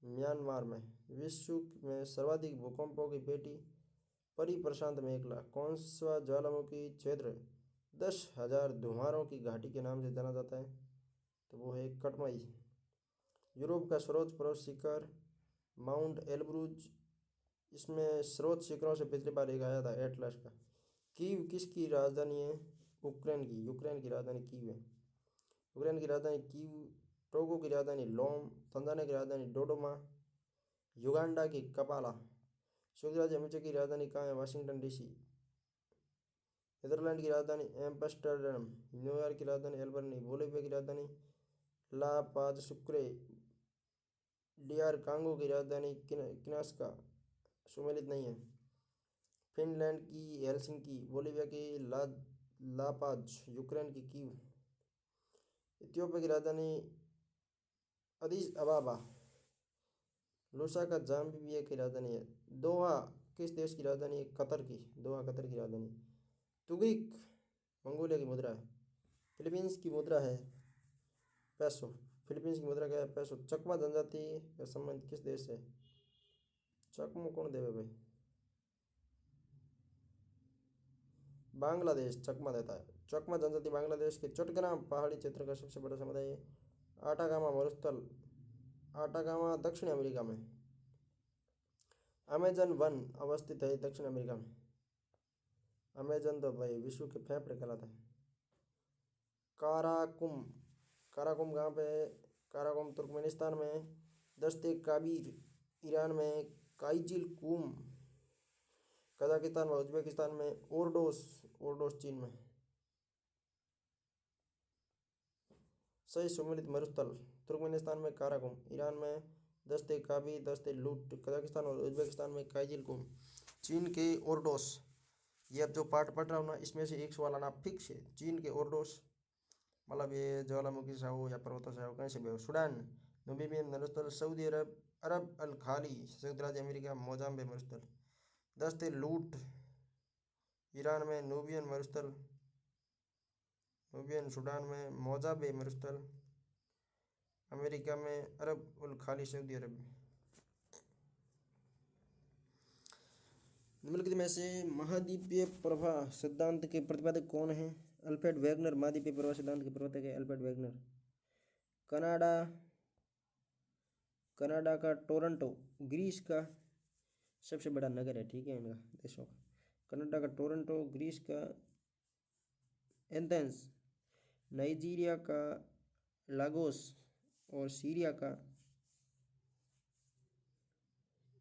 म्यांमार में। विश्व में सर्वाधिक भूकंपों की पेटी परिप्रशांत मेखला। कौन सा ज्वालामुखी क्षेत्र 10,000 धुआरों की घाटी के नाम से जाना जाता है? तो वो है कटमाई। यूरोप का सर्वोच्च पर्वत शिखर माउंट एल्ब्रूज। इसमें सर्वोच्च शिखरों से पिछली बार एक आया था एटलस का। कीव किसकी राजधानी है? यूक्रेन की। यूक्रेन की राजधानी कीव है। यूक्रेन की राजधानी कीव। टोगो की राजधानी लोम। तंजानिया की राजधानी डोडोमा। युगांडा की कपाला। संयुक्त राज्य अमेरिका की राजधानी कहाँ है? Washington DC. नीदरलैंड की राजधानी एम्स्टर्डम। न्यूयॉर्क की राजधानी एल्बर्नी। बोलीविया की राजधानी ला पाज सुक्रे। डीआर कांगो की राजधानी किनास्का सुमेलित नहीं है। फिनलैंड की हेलसिंकी। बोलीविया की ला पाज। यूक्रेन की कीव। इथियोपिया की राजधानी अदीस अबाबा। लुसाका जाम्बिया की राजधानी है। दोहा किस देश की राजधानी है? कतर की। दोहा कतर की राजधानी। तुगिक मंगोलिया की मुद्रा है। फिलीपींस की मुद्रा है पैसो। फिलीपींस की मुद्रा क्या है? पैसो। चकमा जनजाति का संबंध किस देश से? चकमो कौन देवे भाई? बांग्लादेश चकमा देता है। चकमा जनजाति बांग्लादेश के चट्टग्राम पहाड़ी क्षेत्र का सबसे बड़ा समुदाय है। आटागामा मरुस्थल। आटागामा दक्षिण अमेरिका में। अमेजन वन अवस्थित है दक्षिण अमेरिका में। अमेजन तो भाई विश्व के फेफड़े कहलाता है। काराकुम। काराकुम कहाँ पे है? काराकुम तुर्कमेनिस्तान में। दस्ते काबीर ईरान में। काइजिल कुम कजाकिस्तान में। उज्बेकिस्तान में। ओरडोस ओरडोस चीन में। सही सुमेलित मरुस्थल तुर्कमेनिस्तान में काराकुम, ईरान में दस्ते काबी, दस्ते लूट, कजाकिस्तान और उज्बेकिस्तान में काइजिल कुम, चीन के ओरडोस। ये अब जो पार्ट पढ़ रहा हूँ ना, इसमें से एक सवाल आना फिक्स है। चीन के ओरडोस मतलब ये ज्वालामुखी से हो या पर्वतों से हो, कहीं से भी हो। सूडान, नुबीबियन मरुस्थल, सऊदी अरब, अरब अल खाली, संयुक्त राज्य अमेरिका, मोजाम्बिक मरुस्थल। दस्ते लूट ईरान में, नूबियन मरुस्थल, नूबियन सूडान में, मोजाम्बिक मरुस्थल अमेरिका में, अरब उल खाली सऊदी अरब में। निम्नलिखित में से महाद्वीपीय प्रवाह सिद्धांत के प्रतिपादक कौन है? अल्फ्रेड वेगनर महाद्वीपीय प्रवाह सिद्धांत के प्रवर्तक है अल्फ्रेड वेगनर। कनाडा कनाडा का टोरंटो ग्रीस का सबसे बड़ा नगर है, ठीक है, इनका देशों का। कनाडा का टोरंटो, ग्रीस का एथेंस, नाइजीरिया का लागोस और सीरिया का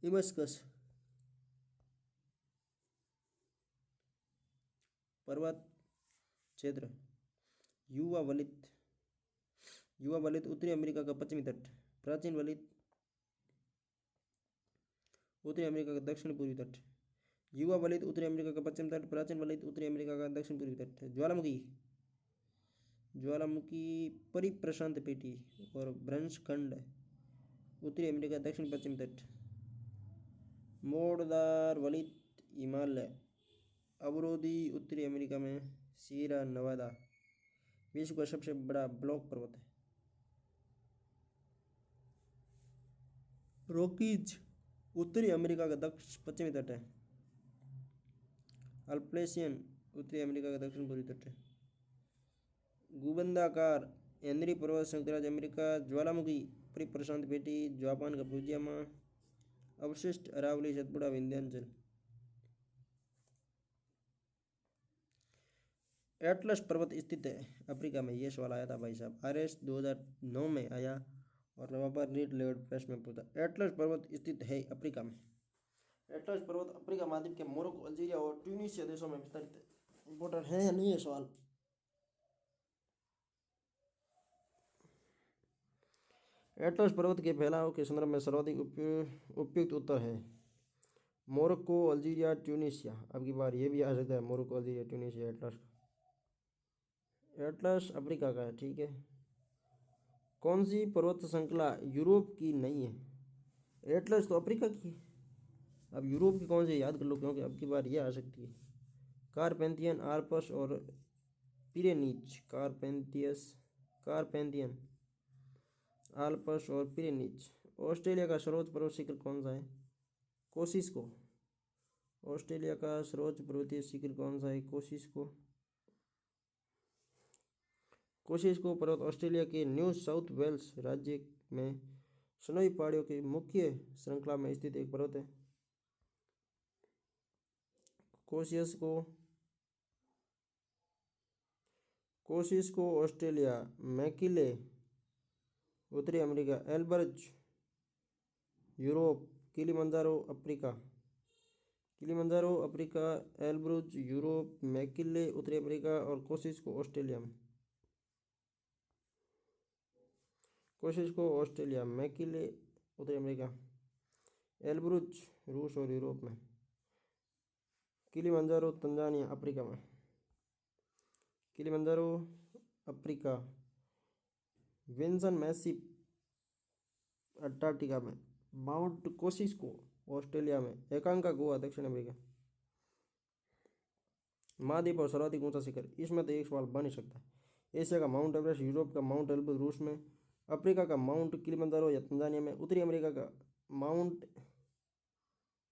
इमस्कस। पर्वत क्षेत्र युवा वलित उत्तरी अमेरिका का पश्चिमी तट, प्राचीन वलित उत्तरी अमेरिका का दक्षिण पूर्वी तट, युवा वलित उत्तरी अमेरिका का पश्चिम तट, प्राचीन वलित उत्तरी अमेरिका का दक्षिण पूर्वी तट। ज्वालामुखी परिप्रशांत पेटी और भ्रंशखंड उत्तरी अमेरिका दक्षिण पश्चिम तट। मोड़दार वलित हिमालय अवरोधी उत्तरी अमेरिका में सीरा नवादा विश्व का सबसे बड़ा ब्लॉक पर्वत है। रॉकीज उत्तरी अमेरिका का दक्षिण पश्चिमी तट है। अल्प्लेशियन उत्तरी अमेरिका का दक्षिण पूर्वी तट है। गुबंदाकार हेनरी पर्वत संयुक्त राज्य अमेरिका। ज्वालामुखी परिप्रशांत पेटी जापान का फुजियामा। अवशिष्ट अरावली सतपुड़ा विंध्याचल। एटलस पर्वत स्थित है अफ्रीका में, ये सवाल आया था भाई साहब, RS 2009 में आया और नवंबर रीड लेवल प्रेस में पूछा। एटलस पर्वत स्थित है अफ्रीका में। एटलस पर्वत अफ्रीका महाद्वीप के मोरक्को, अल्जीरिया और ट्यूनीशिया देशों में विस्तारित है। इंपॉर्टेंट है या नहीं है सवाल? एटलस पर्वत के फैलाव के संदर्भ में सर्वाधिक उपयुक्त उत्तर है मोरक्को, अल्जीरिया, ट्यूनीशिया। अब की बार ये भी आ सकता है Morocco, Algeria, Tunisia. Atlas Africa का है, ठीक है। कौन सी पर्वत श्रृंखला यूरोप की नहीं है? एटलस तो अफ्रीका की है, अब यूरोप की कौन सी याद कर लो, क्योंकि अब की बार ये आ सकती है। कारपेंथियन, आल्प्स और पिरेनीज। कारपेंथियन, आल्प्स और पिरेनीज। ऑस्ट्रेलिया का सर्वोच्च पर्वत शिखर कौन सा है? कोसिस्को। ऑस्ट्रेलिया का सर्वोच्च पर्वतीय शिखर कौन सा है? कोसिस्को पर्वत ऑस्ट्रेलिया के न्यू साउथ वेल्स राज्य में स्नोई पहाड़ियों की मुख्य श्रृंखला में स्थित एक पर्वत है। Kosciuszko Australia. मैकिले उत्तरी America. Elbrus Europe. Kilimanjaro Africa. Elbrus Europe. McKinley उत्तरी अमेरिका और कोसिस्को ऑस्ट्रेलिया में। मैकिले उत्तरी अमेरिका। एल्ब्रुज रूस और यूरोप में। किलिमंजारो तंजानिया अफ्रीका में। Kilimanjaro Africa. Vinson Massif Antarctica में। माउंट कोसिस्को ऑस्ट्रेलिया में। एकांकागुआ दक्षिण अमेरिका। महाद्वीप और सर्वाधिक ऊंचा शिखर, इसमें तो एक सवाल बन ही सकता है। एशिया का माउंट एवरेस्ट, यूरोप का माउंट एल्ब्रुज रूस में, अफ्रीका का माउंट किलिमंजारो या तंजानिया में, उत्तरी अमेरिका का माउंट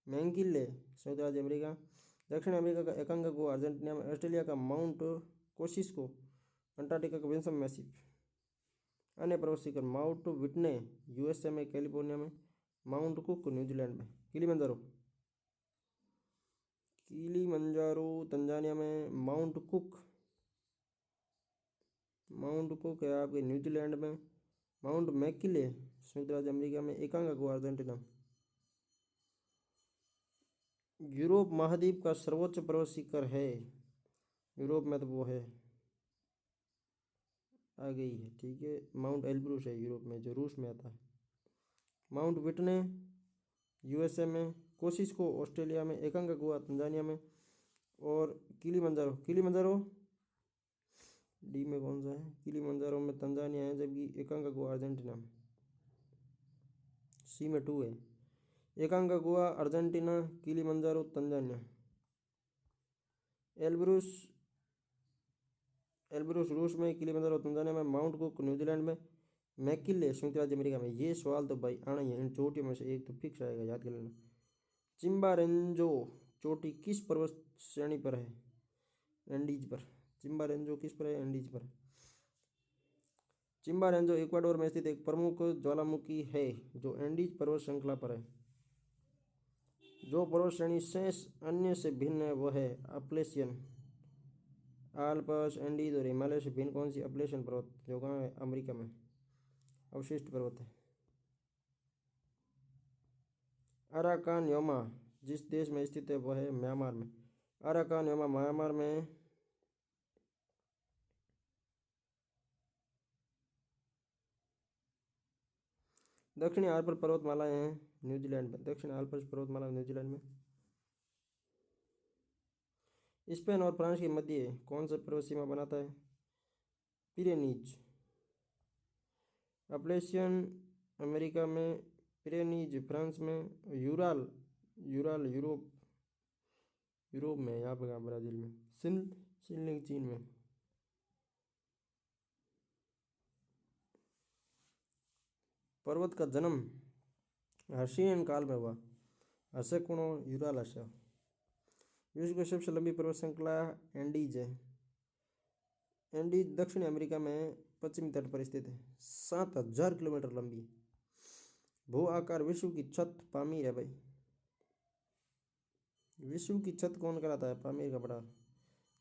मैकिन्ले संयुक्त राज्य अमेरिका, दक्षिण अमेरिका का एकांकागुआ अर्जेंटीना में, ऑस्ट्रेलिया का माउंट कोसिस्को, अंटार्कटिका का विंसन मैसिव। अन्य पर्वत शिखर माउंट विटने USA में, कैलिफोर्निया में, माउंट कुक न्यूजीलैंड में। किलिमंजारो तंजानिया में, माउंट कुक है आपके न्यूजीलैंड में, माउंट मैकिले संयुक्त राज्य अमेरिका में, एकांकागुआ अर्जेंटीना। यूरोप महाद्वीप का सर्वोच्च पर्वत शिखर है, यूरोप में तो वो है, आ गई है, ठीक है, माउंट एल्ब्रुस है यूरोप में, जो रूस में आता है। माउंट विटने USA में, कोसिस्को ऑस्ट्रेलिया में, एकांकागुआ तंजानिया में और किलिमंजारो डी में कौन सा है? किलिमंजारो में तंजानिया है, जबकि एकांकागुआ अर्जेंटीना में। C में 2 है। एकांकागुआ अर्जेंटीना, किलिमंजारो तंजानिया। एल्ब्रुस रूस में, किलिमंजारो तंजानिया में, माउंट कुक न्यूजीलैंड में, मैकिले संयुक्त राज्य अमेरिका में। ये सवाल तो भाई आना ही है, इन चोटियों में से एक तो फिक्स आएगा, याद कर लेना। चिम्बारेंजो चोटी किस पर्वत श्रेणी पर है? एंडीज पर। चिम्बारेंजो किस पर है? एंडीज पर। चिम्बारेंजो इक्वाडोर में स्थित एक प्रमुख ज्वालामुखी है जो एंडीज पर्वत श्रृंखला पर है। जो पर्वत श्रेणी शेष अन्य से भिन्न है वह है अपलेशियन। आल्प्स, एंडीज और हिमालय से भिन्न कौन सी? अपलेशियन पर्वत, जो कहाँ है? अमेरिका में अवशिष्ट पर्वत है। अराकान योमा जिस देश में स्थित है वह है म्यांमार में। अराकान योमा म्यांमार में। दक्षिणी आल्प्स पर्वतमालाएं हैं न्यूजीलैंड में। दक्षिण आल्प्स पर्वतमाला न्यूजीलैंड में। स्पेन और फ्रांस के मध्य कौन सा पर्वत सीमा बनाता है? पिरेनीज। अपलेशियन अमेरिका में, पिरेनीज फ्रांस में, यूराल यूराल यूरोप यूरोप में, यहाँ पर ब्राजील में, शिनलिंग चीन में। पर्वत का जन्म हर्षियन काल में हुआ। हर्षकुणो यूराल हर्ष। विश्व की सबसे लंबी पर्वत श्रृंखला एंडीज है। एंडीज दक्षिण अमेरिका में पश्चिमी तट पर स्थित है। 7,000 किलोमीटर लंबी। भू आकार विश्व की छत पामीर है भाई। विश्व की छत कौन कराता है? पामीर का पठार।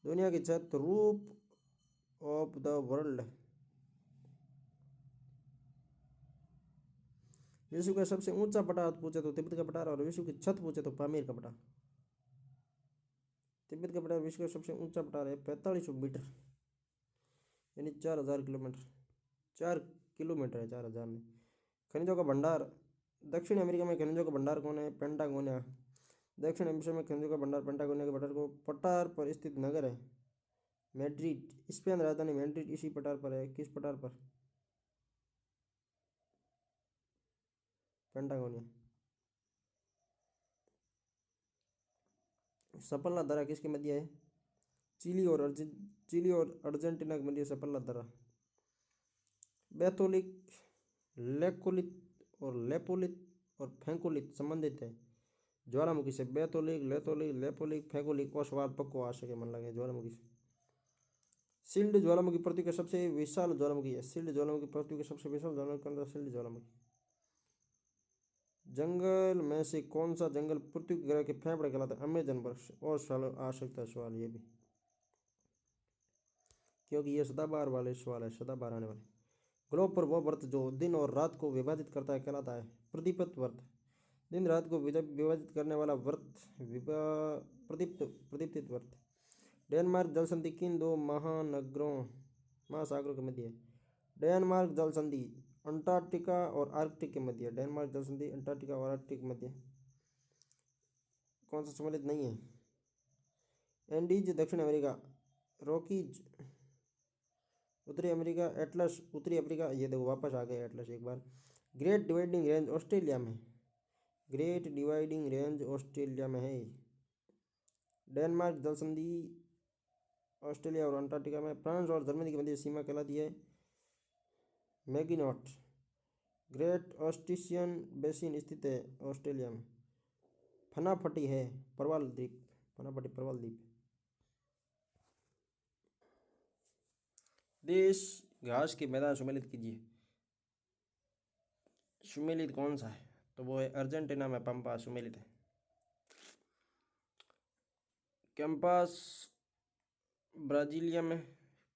दुनिया की छत रूप ऑफ द वर्ल्ड। विश्व का सबसे ऊंचा पठार पूछे तो तिब्बत का पठार, और विश्व की छत पूछे तो पामीर का पठार। तिब्बत का पठार विश्व का सबसे ऊंचा पठार है, 4500 मीटर, यानी 4,000 किलोमीटर। 4 किलोमीटर है, 4,000 नहीं। खनिजों का भंडार दक्षिण अमेरिका में खनिजों का भंडार कौन है? पेंटागोनिया। दक्षिण एशिया में खनिजों का भंडार पेंटागोनिया के पठार पर स्थित नगर है मैड्रिड। स्पेन राजधानी मैड्रिड इसी पठार पर है। किस पठार पर? पेंटागोनिया। सपल्ला दर्रा किसके मध्य है? चिली और अर्जेंटीना के मध्य सपल्ला दर्रा। बैथोलिक, लेकोलिथ और लेपोलिथ और फेंकोलिथ संबंधित है ज्वालामुखी से। बैथोलिक, लेथोलिक, लेपोलिक, फेंकोलिक और सवाल पक्को आ सके मन लगे ज्वालामुखी से। सिल्ड ज्वालामुखी पृथ्वी का सबसे विशाल ज्वालामुखी है। सिल्ड ज्वालामुखी पृथ्वी का सबसे विशाल ज्वालामुखी कौन सा? सिल्ड ज्वालामुखी। जंगल में से कौन सा जंगल पृथ्वी ग्रह के फेफड़े कहलाता है? अमेजन वृक्ष। और सवाल आ सकता है सवाल ये भी, क्योंकि ये सदाबहार वाले सवाल है, सदाबहार आने वाले। ग्लोब पर वो व्रत जो दिन और रात को विभाजित करता है कहलाता है प्रदीप्त व्रत। दिन रात को विभाजित करने वाला व्रत प्रदीप्त व्रत। डेनमार्क जल संधि किन दो महासागरों के मध्य है? डेनमार्क जल संधि अंटार्कटिका और आर्कटिक के मध्य है। डेनमार्क जल संधि अंटार्कटिका और आर्कटिक के मध्य। कौन सा सम्मिलित नहीं है? एंडीज दक्षिण अमेरिका, रॉकीज उत्तरी अमेरिका, एटलस उत्तरी अफ्रीका। ये देखो वापस आ गए एटलस एक बार। ग्रेट डिवाइडिंग रेंज ऑस्ट्रेलिया में। ग्रेट डिवाइडिंग रेंज ऑस्ट्रेलिया में है। डेनमार्क जल संधि ऑस्ट्रेलिया और अंटार्कटिका में। फ्रांस और जर्मनी के मध्य सीमा कहलाती है मैगिनॉट। ग्रेट ऑस्ट्रिशियन बेसिन स्थित है ऑस्ट्रेलिया में। फनाफटी है प्रवाल द्वीप, फनाफटी प्रवाल द्वीप। देश घास के मैदान सुमेलित कीजिए। सुमेलित कौन सा है? तो वो है अर्जेंटीना में पंपा सुमेलित है। कैंपास ब्राजीलिया में,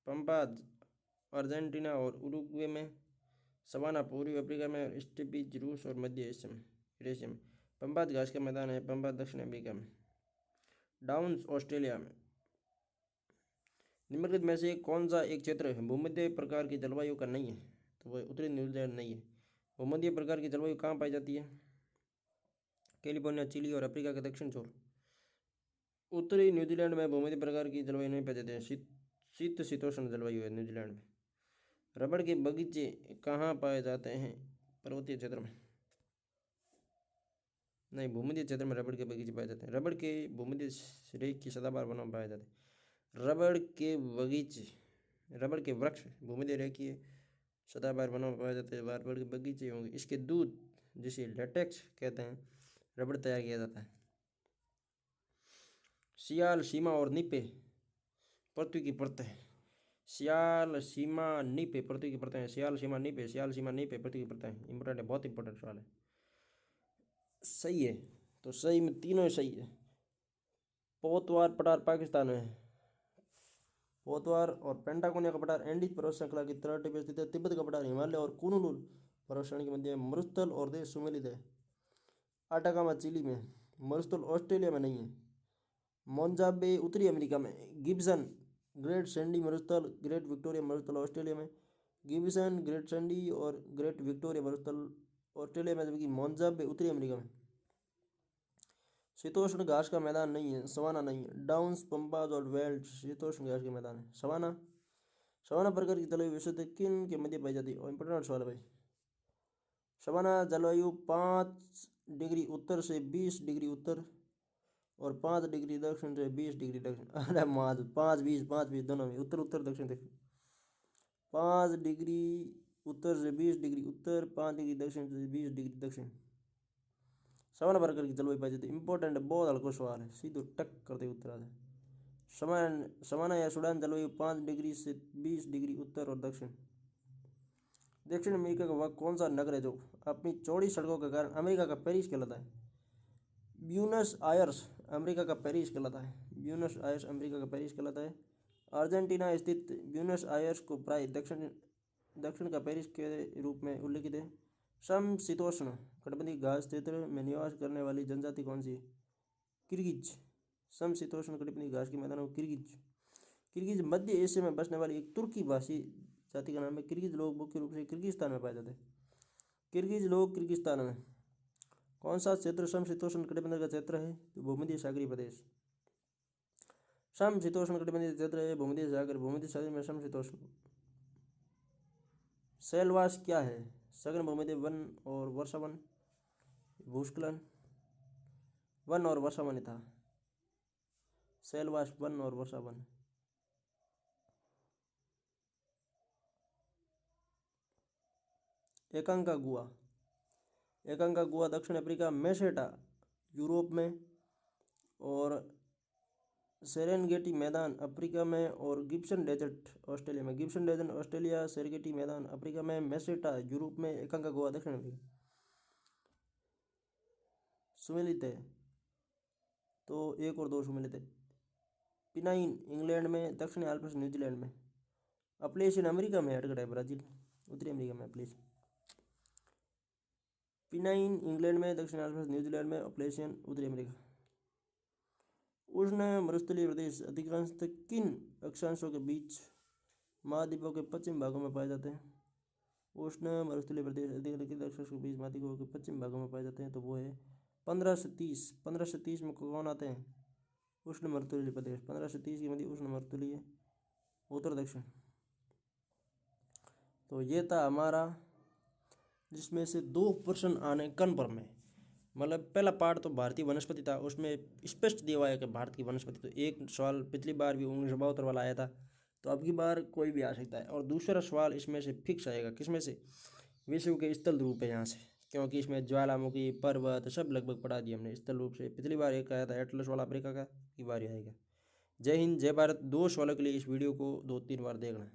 पंपा अर्जेंटीना और उरुग्वे में, सवाना पूर्वी अफ्रीका में, और स्टेपीज रूस और मध्य एशिया में। पंपात घास का मैदान है, पंपात दक्षिण अमेरिका में। डाउन्स ऑस्ट्रेलिया में। निम्नलिखित में से कौन सा एक क्षेत्र भूमध्य प्रकार की जलवायु का नहीं है? तो वह उत्तरी न्यूजीलैंड नहीं है। भूमध्य प्रकार की जलवायु कहाँ पाई जाती है? कैलिफोर्निया, चिली और अफ्रीका के दक्षिण छोर। उत्तरी न्यूजीलैंड में भूमध्य प्रकार की जलवायु नहीं पाई जाती है। शीत शीतोष्ण जलवायु है न्यूजीलैंड में। रबड़ के बगीचे कहाँ पाए जाते हैं? पर्वतीय क्षेत्र में नहीं, भूमध्य क्षेत्र में रबड़ के बगीचे पाए जाते हैं। रबड़ के भूमध्य रेख की सदाबहार वनों में पाए जाते हैं। रबड़ के बगीचे, रबड़ के वृक्ष भूमध्य रेखीय सदाबहार वनों में पाए जाते हैं। रबड़ के बगीचे होंगे। इसके दूध जिसे लेटेक्स कहते हैं, रबड़ तैयार किया जाता है। सियाल, सीमा और नीपे पृथ्वी की परतें। सियाल, सीमा, नीपे पृथ्वी की परतें। सियाल, सीमा, नीपे, सियाल, सीमा, नीपे पृथ्वी की परतें। इंपॉर्टेंट है, बहुत इंपॉर्टेंट सवाल है। सही है, तो सही में तीनों ही सही है। पोतवार पठार पाकिस्तान में है। पोतवार और पेंटाकोनिया का पठार एंडीज पर्वत श्रृंखला की तलहटी पर स्थित है। तिब्बत का पठार हिमालय और कुनलुन पर्वत श्रेणी के मध्य में। मरुस्थल और देश सुमेलित है। अटाकामा चिली में। मरुस्थल ऑस्ट्रेलिया में नहीं है। मोंजाबे उत्तरी अमेरिका में। गिब्सन ग्रेट सैंडी मरुस्थल, ग्रेट विक्टोरिया मरुस्थल ऑस्ट्रेलिया में। गिब्सन, ग्रेट सैंडी और ग्रेट विक्टोरिया मरुस्थल ऑस्ट्रेलिया में, जबकि मोंजाबे उत्तरी अमेरिका में। शीतोष्ण घास का मैदान नहीं है, सवाना नहीं है। डाउन्स, पंपाज और वेल्ट शीतोष्ण घास के मैदान है। सवाना, सवाना प्रकार की जलवायु विश्व किन के मध्य पाई जाती है? और इंपॉर्टेंट सवाल है भाई। सवाना जलवायु 5 डिग्री उत्तर से 20 डिग्री उत्तर और 5 डिग्री दक्षिण से 20 डिग्री दक्षिण। अरे माँ, 5 20 5 20 दोनों में, उत्तर उत्तर दक्षिण दक्षिण। 5 डिग्री उत्तर से 20 डिग्री उत्तर, 5 डिग्री दक्षिण से 20 डिग्री दक्षिण। सवाना प्रकार की जलवायु पाई जाती है। इंपॉर्टेंट है, बहुत हल्का सवाल है, सीधो टक करते उत्तर आ जाए। सवाना या सूडान जलवायु 5 डिग्री से 20 डिग्री उत्तर और दक्षिण। दक्षिण अमेरिका का वह कौन सा नगर है जो अपनी चौड़ी सड़कों के कारण अमेरिका का पेरिस कहलाता है? ब्यूनस आयर्स अमेरिका का पेरिस कहलाता है। ब्यूनस आयर्स अमेरिका का पेरिस कहलाता है। अर्जेंटीना स्थित ब्यूनस आयर्स को प्राय दक्षिण का पेरिस के रूप में उल्लेखित है। समशीतोष्ण कटिबंधीय घास क्षेत्र में निवास करने वाली जनजाति कौन सी है? किर्गिज। समशीतोष्ण कटिबंधीय घास के मैदानों में किर्गिज। किर्गिज मध्य एशिया में बसने वाली एक तुर्की भाषी जाति का नाम है। किर्गिज लोग मुख्य रूप से किर्गिस्तान में पाए जाते हैं। किर्गिज लोग किर्गिस्तान में। कौन सा क्षेत्र समशीतोष्ण कटिबंधीय का क्षेत्र है? तो भूमध्य सागरीय प्रदेश। समशीतोष्ण कटिबंधीय क्षेत्र है भूमध्य सागर। भूमध्य सागर में समशीतोष्ण। शैलवास क्या है? सघन भूमध्य वन और वर्षा वन। भूस्खलन वन और वर्षा वन था। शैलवास वन और वर्षा वन। एकांकागुआ। एकांकागुआ दक्षिण अफ्रीका। मेसेटा यूरोप में और सेरेनगेटी मैदान अफ्रीका में और गिब्सन डेजर्ट ऑस्ट्रेलिया में। गिब्सन डेजर्ट ऑस्ट्रेलिया, सेरेनगेटी मैदान अफ्रीका में, मेसेटा यूरोप में, एकांकागुआ दक्षिण अफ्रीका। सुमेलित है तो 1 और 2 सुमेलित है। पिनाइन इंग्लैंड में, दक्षिण अल्प्स न्यूजीलैंड में। अपलेशियन अमेरिका में, हटगढ़ है ब्राजील उत्तरी अमेरिका में। अपलेशियन पिनाइन इंग्लैंड में, दक्षिण अल्प्स न्यूजीलैंड में, अपलेशियन उत्तरी अमेरिका। उष्ण मरुस्थलीय प्रदेश अधिकांशतः किन अक्षांशों के बीच महाद्वीपों के पश्चिम भागों में पाए जाते हैं? उष्ण मरुस्थलीय प्रदेश अधिकांशतः अक्षांशों के बीच महाद्वीपों के पश्चिम भागों में पाए जाते हैं, तो वो है 15 से 30। 15 से 30 में कौन आते हैं? उष्ण मरुस्थलीय प्रदेश। 15 से 30 के मध्य उष्ण मरुस्थलीय उत्तर दक्षिण। तो ये था हमारा, जिसमें से 2 प्रश्न आने कन्फर्म है। मतलब पहला पार्ट तो भारतीय वनस्पति था, उसमें स्पष्ट दिया हुआ है कि भारत की वनस्पति। तो एक सवाल पिछली बार भी 1972 वाला आया था, तो अब की बार कोई भी आ सकता है। और दूसरा सवाल इसमें से फिक्स आएगा, किसमें से? विश्व के स्थल रूप है यहाँ से, क्योंकि इसमें ज्वालामुखी, पर्वत सब लगभग पढ़ा दिया हमने स्थल रूप से। पिछली बार एक आया था एटलस वाला अफ्रीका का, की बार आएगा। जय हिंद, जय भारत। 2 सवालों के लिए इस वीडियो को 2-3 बार देखना है।